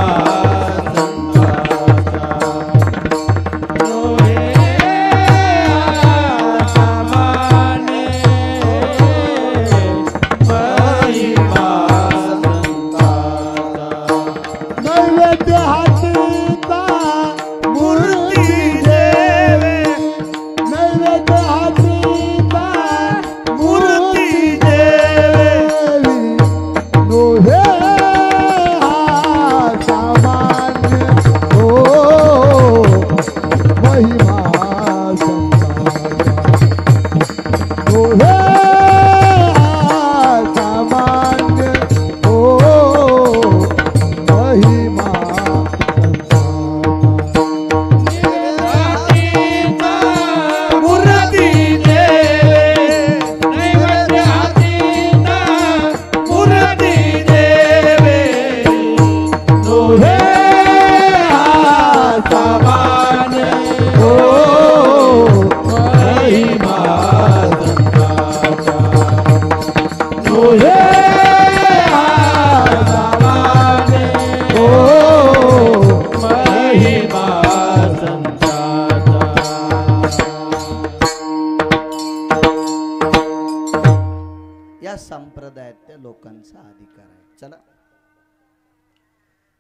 आहे. चला,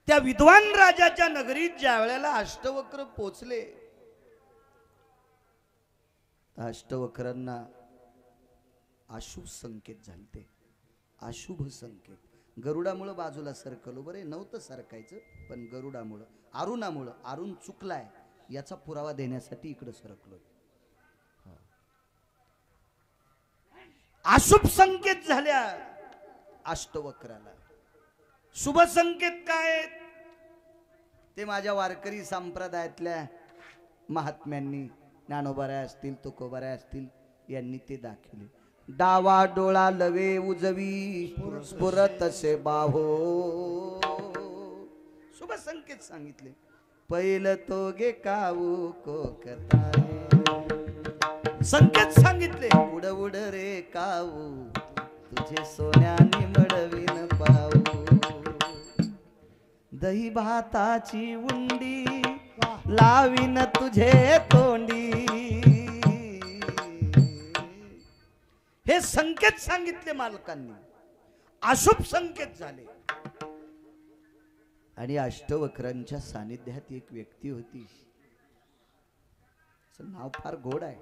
त्या विद्वान राजाच्या नगरीत ज्या वेळेला अष्टवक्र पोचले, अष्टवक्रांना अशुभ संकेत झालते. अशुभ संकेत. गरुडामुळं बाजूला सरकलो. बरे नव्हतं सरकायचं, पण गरुडामुळं, अरुणामुळं, अरुण चुकलाय याचा पुरावा देण्यासाठी इकडे सरकलोय. अशुभ संकेत झाल्या अष्टवक्राला. शुभ संकेत काय? ते माझ्या वारकरी संप्रदायातल्या महात्म्यांनी, ज्ञानोबाराय असतील, तुकोबाराय असतील, यांनी ते दाखवले. डावा डोळा लवे उजवी स्फुरत से बाहो. शुभ संकेत सांगितले. पहिलं तो गे काऊ कोकतारे. संकेत सांगितले. उड उड रे काऊ तुझे सोन्याने मडवीन पाऊ. दही भाताची उंडी लावीन तुझे तोंडी. हे संकेत सांगितले मालकांनी. अशुभ संकेत झाले. आणि अष्टवक्रांच्या सानिध्यात एक व्यक्ती होती. नाव फार गोड आहे,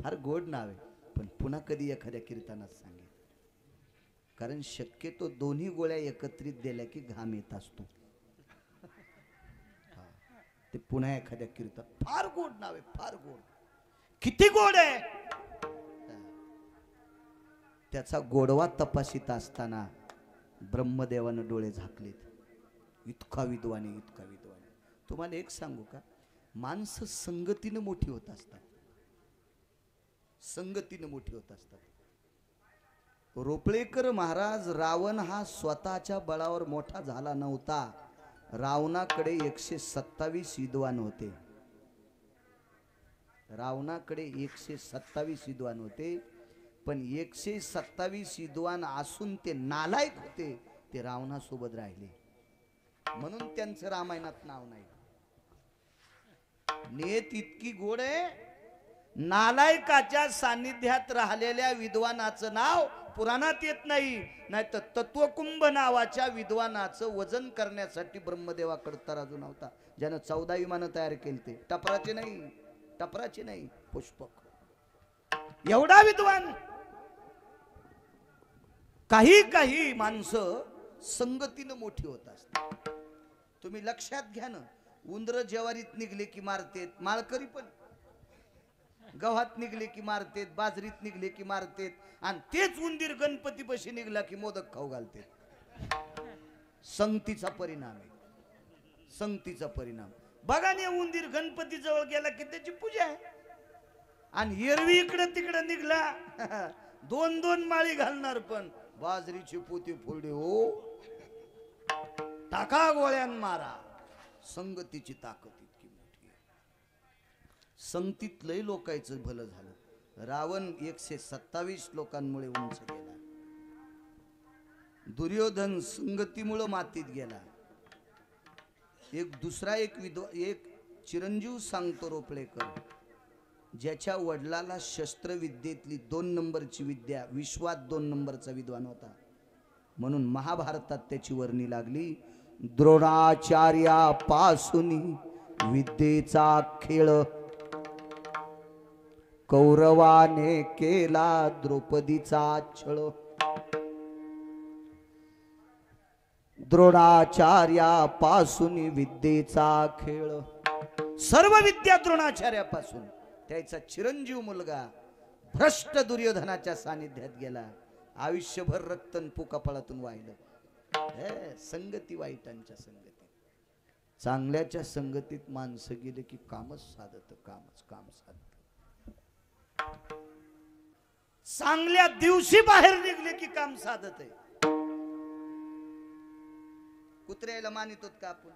फार गोड नाव आहे, पण पुन्हा कधी एखाद्या कीर्तनात सांगेल. कारण शक्यतो दोन्ही गोळ्या एकत्रित दिल्या की घाम येत असतो. ते पुन्हा एखाद्या कीर्तन. फार गोड नाव आहे, फार गोड. किती गोड आहे. त्याचा गोडवा तपासित असताना ब्रह्मदेवानं डोळे झाकलेत. इतका विद्वान आहे, इतका विद्वान आहे. तुम्हाला एक सांगू का, माणसं संगतीनं मोठी होत असतात. संगतीनं मोठी होत असतात. रोपळेकर महाराज, रावण हा स्वतःच्या बळावर मोठा झाला नव्हता. रावणाकडे 127 विद्वान होते. रावणाकडे 127 विद्वान होते, पण 127 विद्वान असून ते नालायक होते. ते रावणासोबत राहिले म्हणून त्यांचं रामायणात नाव नाही. नेत इतकी गोड आहे, नालायकाच्या सानिध्यात राहिलेल्या विद्वानाचं नाव पुराणात येत नाही. नाहीतर तत्वकुंभ नावाच्या विद्वानाचं वजन करण्यासाठी ब्रह्मदेवाकडे तराजू नव्हता, ज्यानं 14 विमानं तयार केली. ते टपराचे नाही, टपराचे नाही, पुष्पक. एवढा विद्वान. काही काही माणसं संगतीनं मोठी होत असतात. तुम्ही लक्षात घ्या ना, उंदर ज्वारीत निघले की मारतेत, माळकरी पण गव्हात निघले की मारतेत, बाजरीत निघले की मारतेत, आणि तेच उंदीर गणपती पशी निघला की मोदक खाऊ घालते. संगतीचा परिणाम आहे, संगतीचा परिणाम. बघा ना, उंदीर गणपती जवळ गेला की त्याची पूजा आहे, आणि एरवी इकडे तिकडे निघला 2-2 माळी घालणार, पण बाजरीची पोती फोडली हो, टाका गोळ्यान मारा. संगतीची ताकद इतकी मोठी आहे. संगतीत लय लोकांचं भलं झालं. रावण 127 लोकांमुळे उंच गेला. दुर्योधन संगतीमुळे मातीत गेला. एक चिरंजीव सांगतो रोपळेकर, ज्याच्या वडिलाला शस्त्रविद्येतली 2 नंबरची विद्या, विश्वात 2 नंबरचा विद्वान होता, म्हणून महाभारतात त्याची वर्णी लागली. द्रोणाचार्यापासून विद्येचा खेळ कौरवाने केला द्रौपदीचा छळ. द्रोणाचार्यापासून विद्येचा खेळ. सर्व विद्या द्रोणाचार्यापासून. त्याचा चिरंजीव मुलगा भ्रष्ट दुर्योधनाच्या सानिध्यात गेला. आयुष्यभर रक्तन कपाळातून वाहिलं. संगती वाईटांच्या संगतीत. चांगल्याच्या संगतीत माणसं गेले की कामच साधत, काम साधत. चांगल्या दिवशी बाहेर निघले की काम साधत आहे. कुत्र्याला मानितोत का आपण,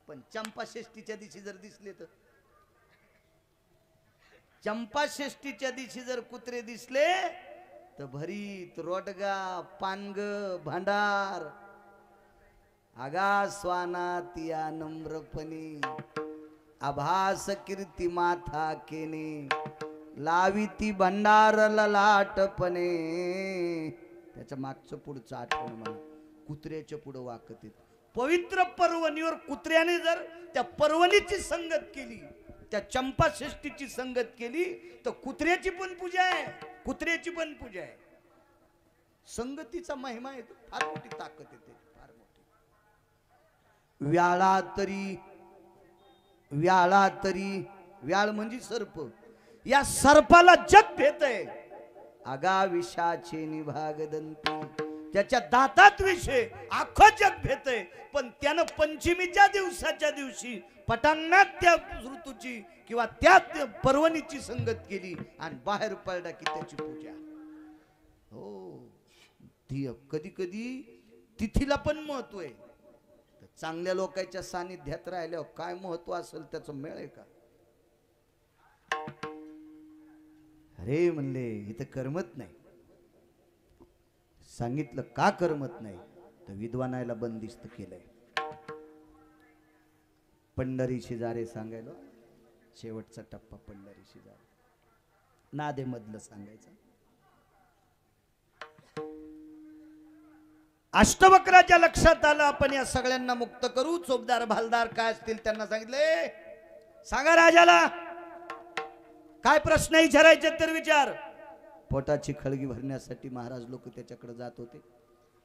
पण चंपाषष्ठीच्या दिवशी जर दिसले तर, चंपाषष्ठीच्या दिवशी जर कुत्रे दिसले तर भरीत रोडगा, पानग, भांडार, आगास्वानात या नम्रपणे आभास कीर्ती माथा केने लाविती भंडार ललाटपणे. त्याच्या मागचं पुढचं आठवण मला. कुत्र्याच्या पुढे वाकत येत. पवित्र पर्वणीवर कुत्र्याने जर त्या पर्वणीची संगत केली, त्या चंपाषष्ठीची संगत केली, तर कुत्र्याची पण पूजा आहे, कुत्र्याची पण पूजा आहे. संगतीचा महिमा आहे, फार मोठी ताकद येते, फार मोठी. व्याळा तरी व्याळ म्हणजे सर्प. या सर्पाला जग भेटय आगा विषाचे निभागदंती. त्याच्या दातात विषय अख्खं जग भेटय, पण त्यानं पंचमीच्या दिवसाच्या दिवशी पटांगणात त्या ऋतूची किंवा त्या पर्वणीची संगत केली आणि बाहेर पडला की त्याची पूजा. हो, कधी कधी तिथीला पण महत्व आहे. चांगल्या लोकांच्या सानिध्यात राहिल्यावर काय महत्व असेल त्याचं मेळ आहे का? अरे म्हणले इथं करमत नाही. सांगितलं का करमत नाही, तर विद्वानाला बंदिस्त केलंय. पंढरी शेजारे सांगायला शेवटचा टप्पा पंढरी शेजारे नादे मधलं सांगायचं. अष्टवक्राच्या लक्षात आलं आपण या सगळ्यांना मुक्त करू. चोपदार भालदार काय असतील त्यांना सांगितले, सांगा राजाला काय प्रश्न विचारायचे तर विचार. पोटाची खळगी भरण्यासाठी महाराज लोक त्याच्याकडे जात होते.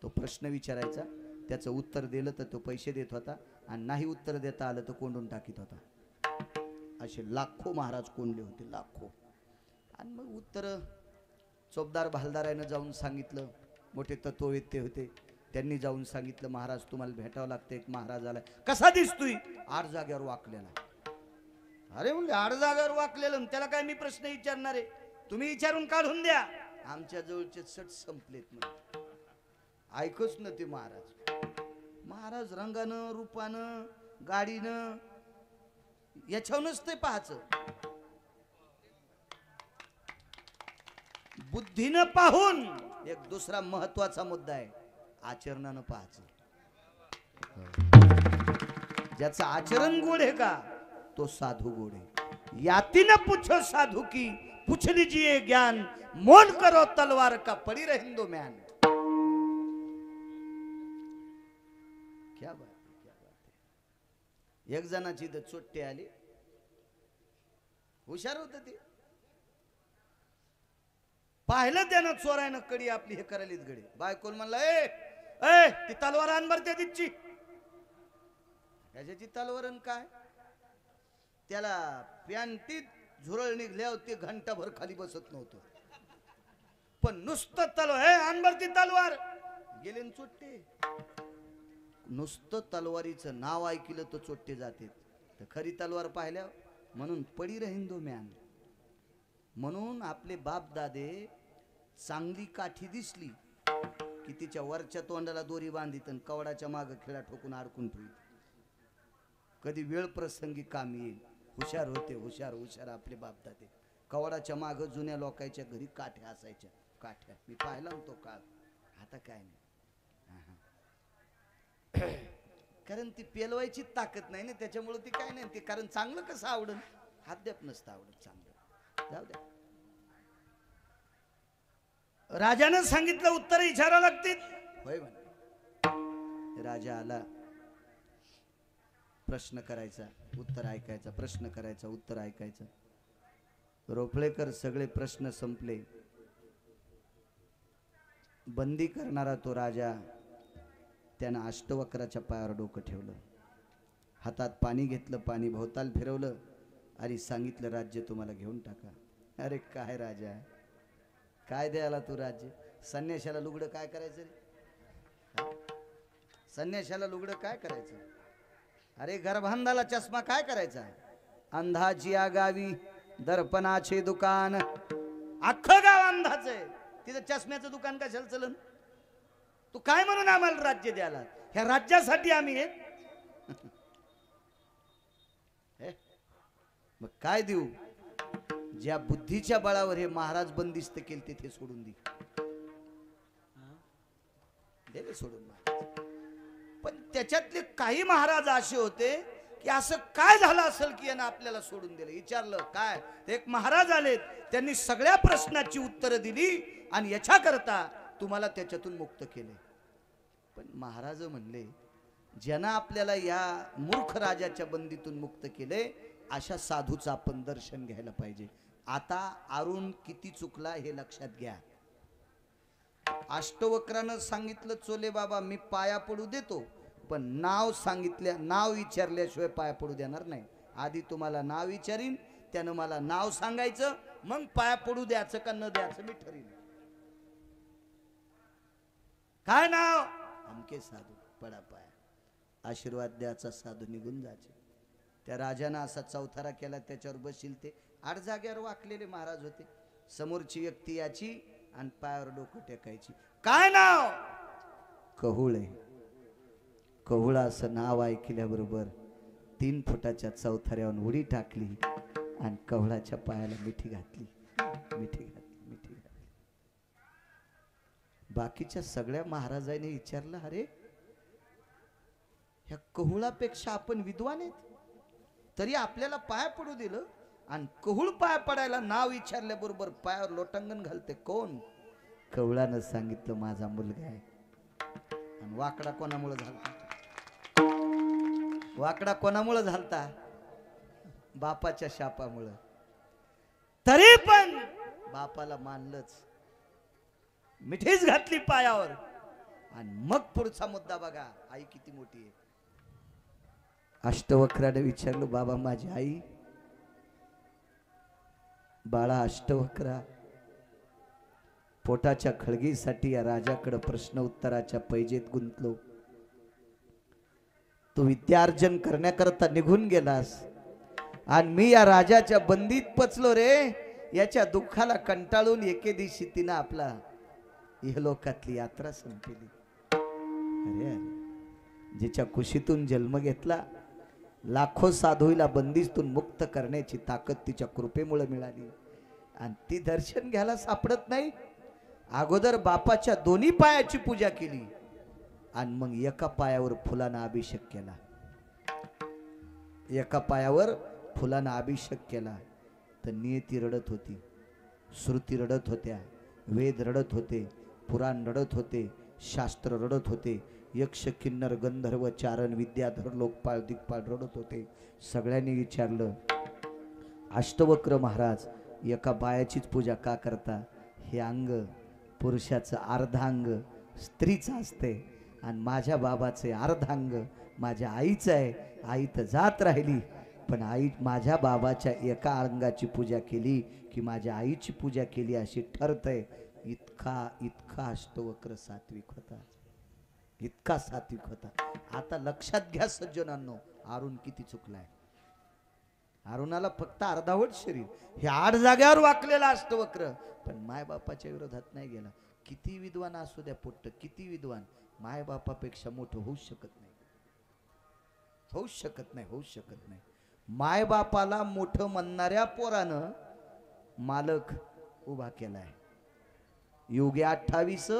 तो प्रश्न विचारायचा, त्याचं उत्तर दिलं तर तो पैसे देत होता, आणि नाही उत्तर देता आलं तर कोंडून टाकीत होता. असे लाखो महाराज कोंडले होते, लाखो. आणि मग उत्तर चोपदार भालदारानं जाऊन सांगितलं. मोठे तत्ववेत्ते होते, त्यांनी जाऊन सांगितलं, महाराज तुम्हाला भेटावं लागतं. एक महाराज आलाय. कसा दिसतोय? 8 जागेवर वाकलेला. अरे म्हणजे 8 जागेवर वाकलेलं, त्याला काय मी प्रश्न विचारणार आहे? तुम्ही विचारून काढून द्या. आमच्या जवळचे सट संपलेत म्हणून ऐकच न ते महाराज. महाराज रंगानं रूपानं गाडीनं याच्यावरच ते पाहायचं. बुद्धीनं पाहून एक दुसरा महत्वाचा मुद्दा आहे, आचरणानं पाहायचं. ज्याचं आचरण गोड आहे का तो साधू गोड आहे. यातीनं पूछो साधू की पूछ लीजिए ज्ञान, मोल करो तलवार का पड़ी रहे दो म्यान. क्या बात है, क्या बात है. एक जणाची इथं चोट्टे आली, हुशार होत ते. पाहिलं त्यानं चोरायनं कडी आपली हे करायलीच गडी. बायकोल म्हणला, ए ती तलवार आण बर त्या दिची. त्याच्याची तलवारन काय, त्याला पॅन्टीत झुरळ निघल्यावर ते घंटाभर खाली बसत नव्हतं. पण नुसतं तलवार, आण बर ती तलवार, गेले न चोट्टे. नुसतं तलवारीचं नाव ऐकलं तर चोट्टे जाते. तर खरी तलवार पाहिल्या म्हणून पडी राहीन दो म्यान. म्हणून आपले बाप दादे चांगली काठी दिसली की तिच्या वरच्या तोंडाला दोरी बांधित आणि कवडाच्या माग खिळा ठोकून अडकून ठेवीत. कधी वेळ प्रसंगी काम येईल. हुशार होते, हुशार हुशार आपले बाप दादे. कवडाच्या माग जुन्या लोकांच्या घरी काठ्या असायच्या, काठ्या. मी पाहिला तो काळ. आता काय नाही, कारण ती पेलवायची ताकद नाही ना, त्याच्यामुळे ती काय नाही. ते कारण चांगलं कसं आवडन, अद्याप नसतं आवडत चांगलं. जाऊ द्या. राजानं सांगितलं उत्तर विचारावं लागतील. होय म्हणे. राजा आला, प्रश्न करायचा उत्तर ऐकायचा, प्रश्न करायचा उत्तर ऐकायचं. रोफळेकर सगळे प्रश्न संपले. बंदी करणारा तो राजा त्यानं अष्टवक्राच्या पायावर डोकं ठेवलं, हातात पाणी घेतलं, पाणी भोवताल फिरवलं आणि सांगितलं, राज्य तुम्हाला घेऊन टाका. अरे काय राजा, काय द्यायला तू राज्य? संन्याशाला लुगडं काय करायचं रे? संन्याशाला लुगडं काय करायचं? अरे गर्भांधाला चष्मा काय करायचा? अंधाची आगावी दर्पणाचे दुकान. अख्खं गाव अंधाच आहे, तिथं चष्म्याचं दुकान कशाला चलन? तू काय म्हणून आम्हाला राज्य द्याला? ह्या राज्यासाठी आम्ही मग काय देऊ? ज्या बुद्धीच्या बळावर हे महाराज बंदिस्त केले तिथे सोडून दे सोडून महाराज. पण त्याच्यातले काही महाराज असे होते की असं काय झालं असेल की यानं आपल्याला सोडून दिलं. विचारलं काय, एक महाराज आलेत, त्यांनी सगळ्या प्रश्नाची उत्तरं दिली आणि याच्या करता तुम्हाला त्याच्यातून मुक्त केले. पण महाराज म्हणले ज्यानं आपल्याला या मूर्ख राजाच्या बंदीतून मुक्त केले अशा साधूचं आपण दर्शन घ्यायला पाहिजे. आता अरुण किती चुकला हे लक्षात घ्या. अष्टवक्रानं सांगितलं चोले बाबा मी पाया पडू देतो, पण नाव विचारल्याशिवाय पाया पडू देणार नाही. आधी तुम्हाला नाव विचारीन, त्यानं मला नाव सांगायचं, मग पाया पडू द्यायचं का न द्यायचं मी ठरीन. काय नाव? अमके साधू. पडा पाया. आशीर्वाद द्यायचा, साधू निघून जायचे. त्या राजानं असा चौथारा केला, त्याच्यावर बसील ते 8 जागेवर वाकलेले महाराज होते. समोरची व्यक्ती याची आणि पायावर डोकं टेकायची. काय नाव? कहुळ आहे. कहुळा असं नाव ऐकल्याबरोबर 3 फुटाच्या चौथऱ्यावर उडी टाकली आणि कहुळाच्या पायाला मिठी घातली. बाकीच्या सगळ्या महाराजांनी विचारलं अरे ह्या कहुळापेक्षा आपण विद्वान आहेत, तरी आपल्याला पाय पडू दिलं, आणि कहुळ पाय पडायला नाव विचारल्याबरोबर पायावर लोटांगण घालते कोण? कहुळानं सांगितलं माझा मुलगा आहे. आणि वाकडा कोणामुळे झालता? वाकडा कोणामुळे झालता? बापाच्या शापामुळं. तरी पण बापाला मानलंच, मिठीच घातली पायावर. आणि मग पुढचा मुद्दा बघा, आई किती मोठी आहे. अष्टवक्राने विचारलं बाबा माझी आई? बाळा अष्टवक्रा, पोटाच्या खळगीसाठी या राजाकडे प्रश्न उत्तराच्या पैजेत गुंतलो. तू विद्यार्जन करण्याकरता निघून गेलास आणि मी या राजाच्या बंदीत पचलो रे. याच्या दुःखाला कंटाळून एके दिवशी तिनं आपला इहलोकातली यात्रा संपली. अरे अरे, जिच्या कुशीतून जन्म घेतला, लाखो साधूला बंदिस्तून मुक्त करण्याची ताकद तिच्या कृपेमुळे मिळाली, आणि ती दर्शन घ्यायला सापडत नाही. अगोदर बापाच्या दोन्ही पायाची पूजा केली आणि मग एका पायावर फुलानं अभिषेक केला. एका पायावर फुलानं अभिषेक केला तर नियती रडत होती, श्रुती रडत होत्या, वेद रडत होते, पुराण रडत होते, शास्त्र रडत होते, यक्ष किन्नर गंधर्व चारण विद्याधर लोकपाळ दिग्पाळ रडत होते. सगळ्यांनी विचारलं अष्टवक्र महाराज एका बायाचीच पूजा का करता? हे अंग पुरुषाचं अर्धांग स्त्रीचं असते आणि माझ्या बाबाचे अर्धांग माझ्या आईचं आहे. आई तर जात राहिली, पण आई माझ्या बाबाच्या एका अंगाची पूजा केली की माझ्या आईची पूजा केली अशी ठरतंय. इतका अष्टवक्र सात्विक होता, इतका सात्विक होता. आता लक्षात घ्या सज्जनांनो, अरुण किती चुकलाय. अरुणाला फक्त अर्धावट शरीर, हे 8 जाग्यावर वाकलेला अष्टवक्र, पण मायबापाच्या विरोधात नाही गेला. किती विद्वान असू द्या पोट्ट, किती विद्वान, मायबापापेक्षा मोठं होऊच शकत नाही, होऊच शकत नाही, होऊच शकत नाही. मायबापाला मोठं म्हणणाऱ्या पोरानं मालक उभा केलाय. युगे 28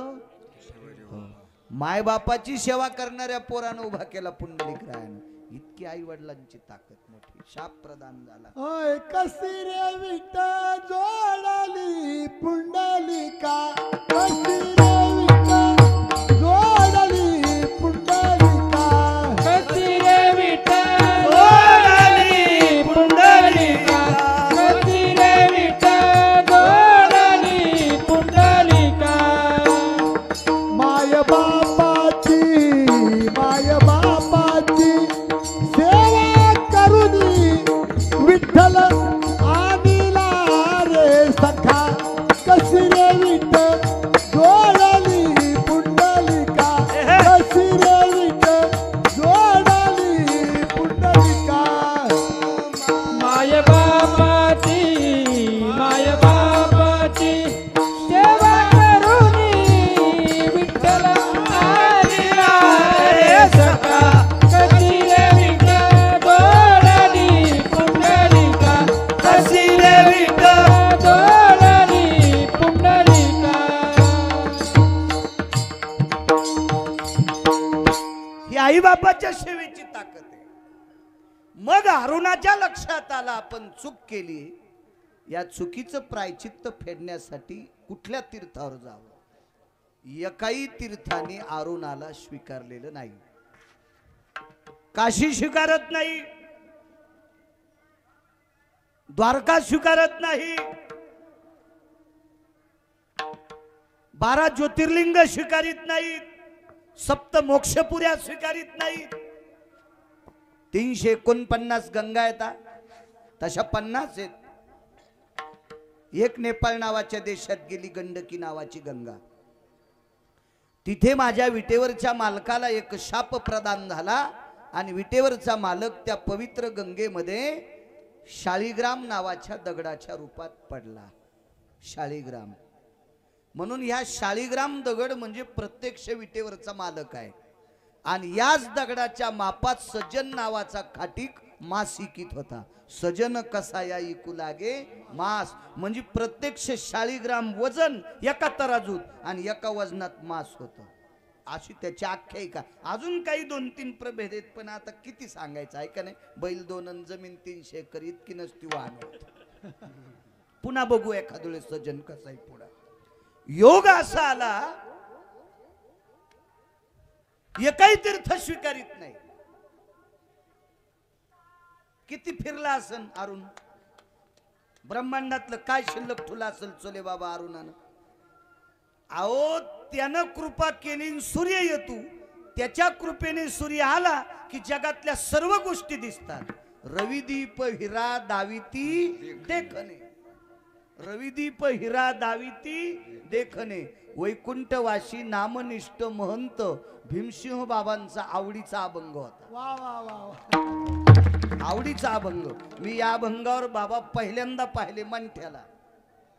मायबापाची सेवा करणाऱ्या पोरानं उभा केला पुंडलिक रायानं. इतकी आई वडिलांची ताकद मोठी, शाप प्रदान झाला. ओय कशी रे विठ जोडली पुंडलिका, कशी रे विठ जोडली पुंडलिका, कशी रे विठ जोडली पुंडलिका, कशी रे विठ जोडली पुंडलिका. माय बापाची सेवा करुनी विठ्ठल आणिला रे सखा, कशी रे विठ जोडली पुंडलिका, कशी रे विठ जोडली पुंडलिका. माय बापाची सेवा करुनी विठ्ठल आणिला रे सखा, कशी रे विठ जोडली पुंडलिका, कशी रे विठ जोडली पुंडलिका. ही आई बापाच्या सेवेची ताकद आहे. मग अरुणाच्या लक्षात आला आपण चूक केली, या चुकीचं प्रायचित्त फेडण्यासाठी कुठल्या तीर्थावर जावं. एकाही तीर्थाने अरुणाला स्वीकारलेलं नाही. काशी स्वीकारत नाही, द्वारका स्वीकारत नाही, 12 ज्योतिर्लिंग स्वीकारित नाहीत, सप्त मोक्षपुऱ्या स्वीकारित नाहीत. 349 गंगा येतात, तशा 50 आहेत. एक नेपाळ नावाच्या देशात गेली गंडकी नावाची गंगा. तिथे माझ्या विटेवरच्या मालकाला एक शाप प्रदान झाला आणि विटेवरचा मालक त्या पवित्र गंगेमध्ये शाळीग्राम नावाच्या दगडाच्या रूपात पडला. शाळीग्राम म्हणून ह्या शाळीग्राम दगड म्हणजे प्रत्यक्ष विटेवरचा मालक आहे. आणि याच दगडाच्या मापात सजन नावाचा खाटीक मास इकीत होता. सजन कसा या इकू लागे मास, म्हणजे प्रत्यक्ष शाळीग्राम वजन एका तराजूत आणि एका वजनात मास होतं. अशी त्याची आख्यायिका. अजून काही 2-3 प्रभेद आहेत, पण आता किती सांगायचं आहे का नाही. बैल 2 अन जमीन 300 एकर इतकी नसती वाहन होत. पुन्हा बघू एखादे सजन कसा आहे पुढा. योग असा आला, एकही तीर्थ स्वीकारित नाही. किती फिरला असन अरुण, ब्रह्मांडातलं काय शिल्लक ठुला असेल चोले बाबा अरुणानं. अहो त्यानं कृपा केली, सूर्य येतो, त्याच्या कृपेने सूर्य आला की जगातल्या सर्व गोष्टी दिसतात. रविदीप हिरा दाविती देखणे, रविदीप हिरा दाविती देखणे. वैकुंठवासी नामनिष्ठ महंत भीमसिंह बाबांचा आवडीचा अभंग होता. वा वा वा वा. आवडीचा अभंग. मी या अभंगावर बाबा पहिल्यांदा पाहिले मंठ्याला.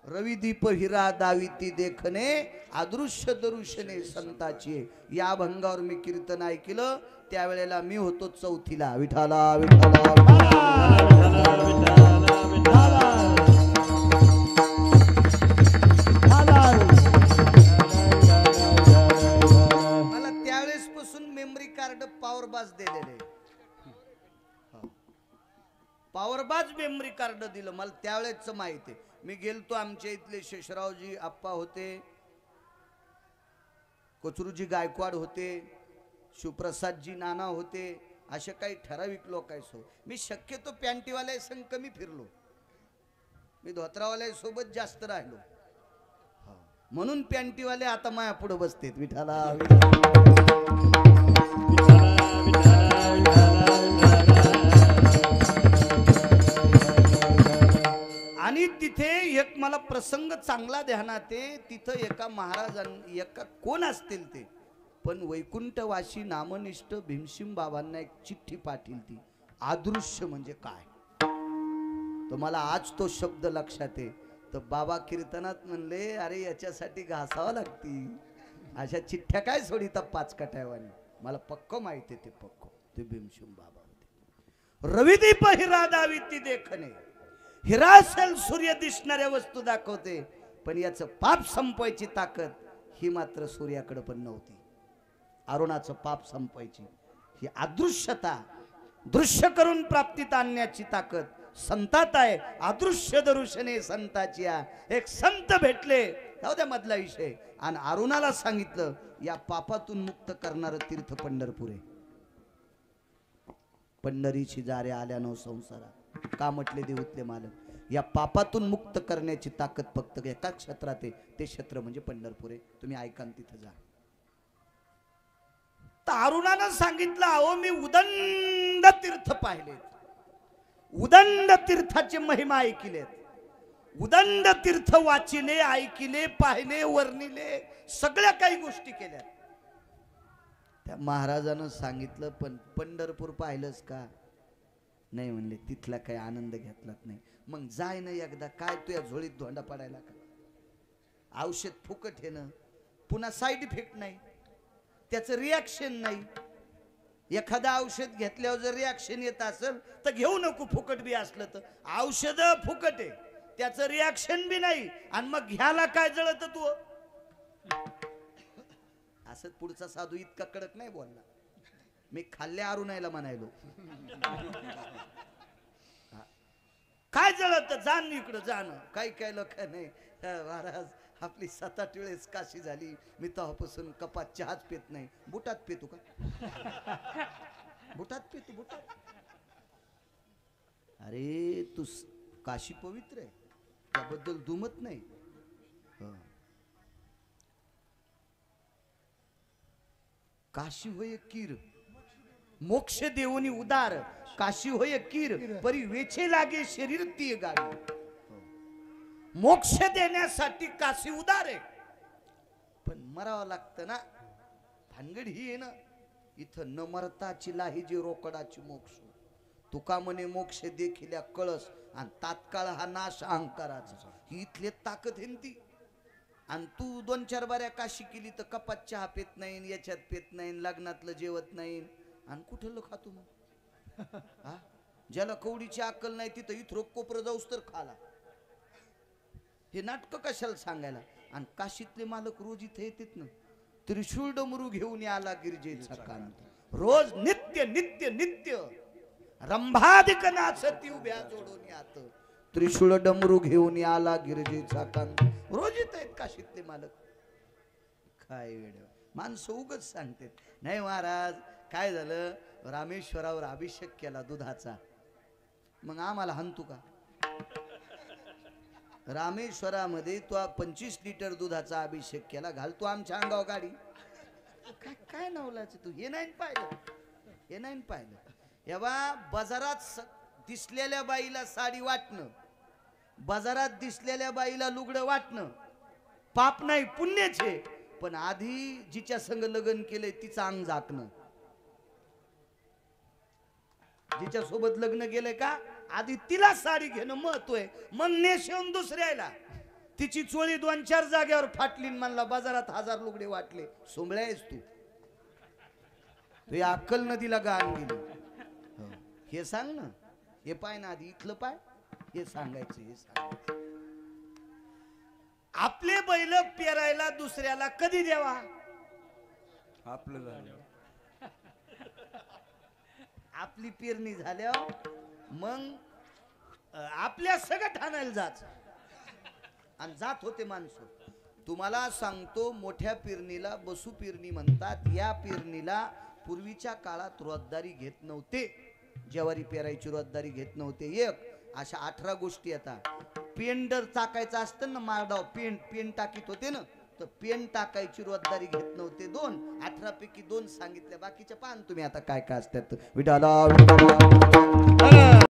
रविदीप हिरा दाविती देखणे, अदृश्य दरुशने संताची. या अभंगावर मी कीर्तन ऐकलं. त्यावेळेला मी होतो 4थीला. विठाला विठाला मला त्यावेळेस पासून मेमरी कार्ड पॉवर बाज दिलेले. पॉवर बाज मेमरी कार्ड दिलं मला त्यावेळेच माहिती आहे. मी गेलतो, आमच्या इथले शेषरावजी आप्पा होते, कोचरूजी गायकवाड होते, शिवप्रसादजी नाना होते, असे काही ठराविक लोक आहे. मी शक्यतो पॅन्टीवाल्या संग कमी फिरलो, मी धोत्रावाल्या सोबत जास्त राहिलो. म्हणून पॅन्टीवाले आता माया पुढे बसतेत. विठाला आणि तिथे एक मला प्रसंग चांगला ध्यानात आहे. तिथं एका महाराजांनी, एका कोण असतील ते, पण वैकुंठवासी नामनिष्ठ भीमसिंह बाबांना एक चिठ्ठी पाठवली. ती अदृश्य म्हणजे काय, तुम्हाला आज तो शब्द लक्षात आहे. तर बाबा कीर्तनात म्हणले, अरे याच्यासाठी घासावं लागती, अशा चिठ्ठ्या काय सोडिता 5 कटायवानी. मला पक्क माहिती आहे ते, पक्क ते भीमसिंह बाबा होते. रविदीप हिरा दाविती देखणे. हिरा असेल सूर्य दिसणाऱ्या वस्तू दाखवते, पण याचं पाप संपवायची ताकद ही मात्र सूर्याकडे पण नव्हती. अरुणाचं पाप संपवायची ही अदृश्यता, दृश्य करून प्राप्तीत आणण्याची ताकद संतात आहे. अदृश्य दरुशने संताची. एक संत भेटले, जाऊ द्या मधला विषय. आणि अरुणाला सांगितलं, या पापातून मुक्त करणारं तीर्थ पंढरपूर आहे. पंढरीची जारे आल्यानो संसारात, का म्हटले देऊतले मालक. या पापातून मुक्त करण्याची ताकद फक्त एका क्षेत्रात आहे, ते क्षेत्र म्हणजे पंढरपूर आहे. तुम्ही ऐका तिथं जा. अरुणानं सांगितलं, अहो मी उदंड तीर्थ पाहिलेत, उदंड तीर्थाची महिमा ऐकिलेत, उदंड तीर्थ वाचिले, ऐकिले, पाहिले, वर्णिले, सगळ्या काही गोष्टी केल्या. त्या महाराजानं सांगितलं, पण पंढरपूर पाहिलंच का. नाही म्हणले, तिथला काही आनंद घेतलाच नाही. मग जाय ना एकदा, काय तुझ्या झोळीत धोंडा पडायला का. औषध फुकट हे ना, पुन्हा साईड इफेक्ट नाही, त्याचं रिॲक्शन नाही. एखादं औषध घेतल्यावर जर रिॲक्शन येत असेल तर घेऊ नको, फुकट बी असलं तर. औषध फुकट आहे, त्याचं रिॲक्शन बी नाही, आणि मग घ्यायला काय जळत तू. असं पुढचा साधू इतका कडक नाही बोलला. मी खाल्ल्या अरुणायला म्हणायलो, काय जळत, जाण इकडं जाणं. काही काय लोक नाही महाराज, आपली 7-8 वेळेस काशी झाली. मी तेव्हापासून कपात चहाच पेत नाही. बुटात पेतो का? बुटात पेतो बुटात. अरे तू काशी पवित्र आहे, त्याबद्दल दुमत नाही. काशी होय कीर मोक्ष देऊनी उदार, काशी होय कीर परी वेचे लागे शरीर ती गाडी. मोक्ष देण्यासाठी काशी उदार आहे, पण मरावं लागतं ना. भानगड ही आहे ना, इथं न मरताची लाही रोकडाची मोक्ष. तुका म्हणे मोक्ष देखिल्या कळस आणि तात्काळ हा नाश अहंकाराचा. ही इथले ताकद आहे ती. आणि तू 2-4 बाऱ्या काशी केली तर कपात चहा पेत नाही, याच्यात पेत नाही, लग्नातलं जेवत नाही, आणि कुठलं खातो मग? हा, ज्याला कवडीची अक्कल नाही तिथं इथं कोपरं जाऊस तर खाला. हे नाटक कशाला सांगायला? आणि काशीतले मालक रोज इथे येतात ना. त्रिशूळ डमरू घेऊन आला गिरजेचा कांत. रोज नित्य नित्य नित्य रंभादिक नाचती उभ्या जोडून यात. त्रिशूळ डमरू घेऊन आला गिरजेचा कांत. रोज येत आहेत काशीतले मालक. काय वेळ माणसं उगच सांगतात. नाही महाराज काय झालं, रामेश्वरावर अभिषेक केला दुधाचा, मग आम्हाला हंतू का? रामेश्वरामध्ये तो 25 लिटर दुधाचा अभिषेक केला, घालतो आमच्या अंगावर गाडी. काय काय नवलाच तू? हे नाही पाहिलं, हे नाही पाहिलं. एव्हा बाजारात दिसलेल्या बाईला साडी वाटणं, बाजारात दिसलेल्या बाईला लुगडं वाटणं पाप नाही, पुण्याचे. पण आधी जिच्या संग लग्न केलंय तिचं अंग झाकणं. जिच्या सोबत लग्न केलंय का आधी तिला साडी घेणं महत्व आहे. मग नेशवून दुसऱ्याला तिची चोळी 2-4 जागेवर फाटली, म्हणला बाजारात 1000 लुगडे वाटले. सोंबळ्यास तू अक्कल नदीला गाण गेली. हे सांग ना, हे पाय ना आधी इथलं पाय, हे सांगायचं. हे सांगायचं आपले बैल पेरायला दुसऱ्याला कधी द्यावा? आपलं आपली पेरणी झाल्यावर मग आपल्या सगळं ठाणायला जात आणि जात होते माणसं. तुम्हाला सांगतो, मोठ्या पेरणीला बसू पेरणी म्हणतात. या पेरणीला पूर्वीच्या काळात रोजदारी घेत नव्हते, ज्वारी पेरायची रोजदारी घेत नव्हते. एक अशा 18 गोष्टी येतात. पेंडर टाकायचं असतं ना, मारडाव पेंड टाकीत होते ना, तर पेन टाकायची रोजदारी घेत नव्हते. 2 18 पैकी 2 सांगितल्या, बाकीच्या पान तुम्ही आता काय काय असतात. विठाला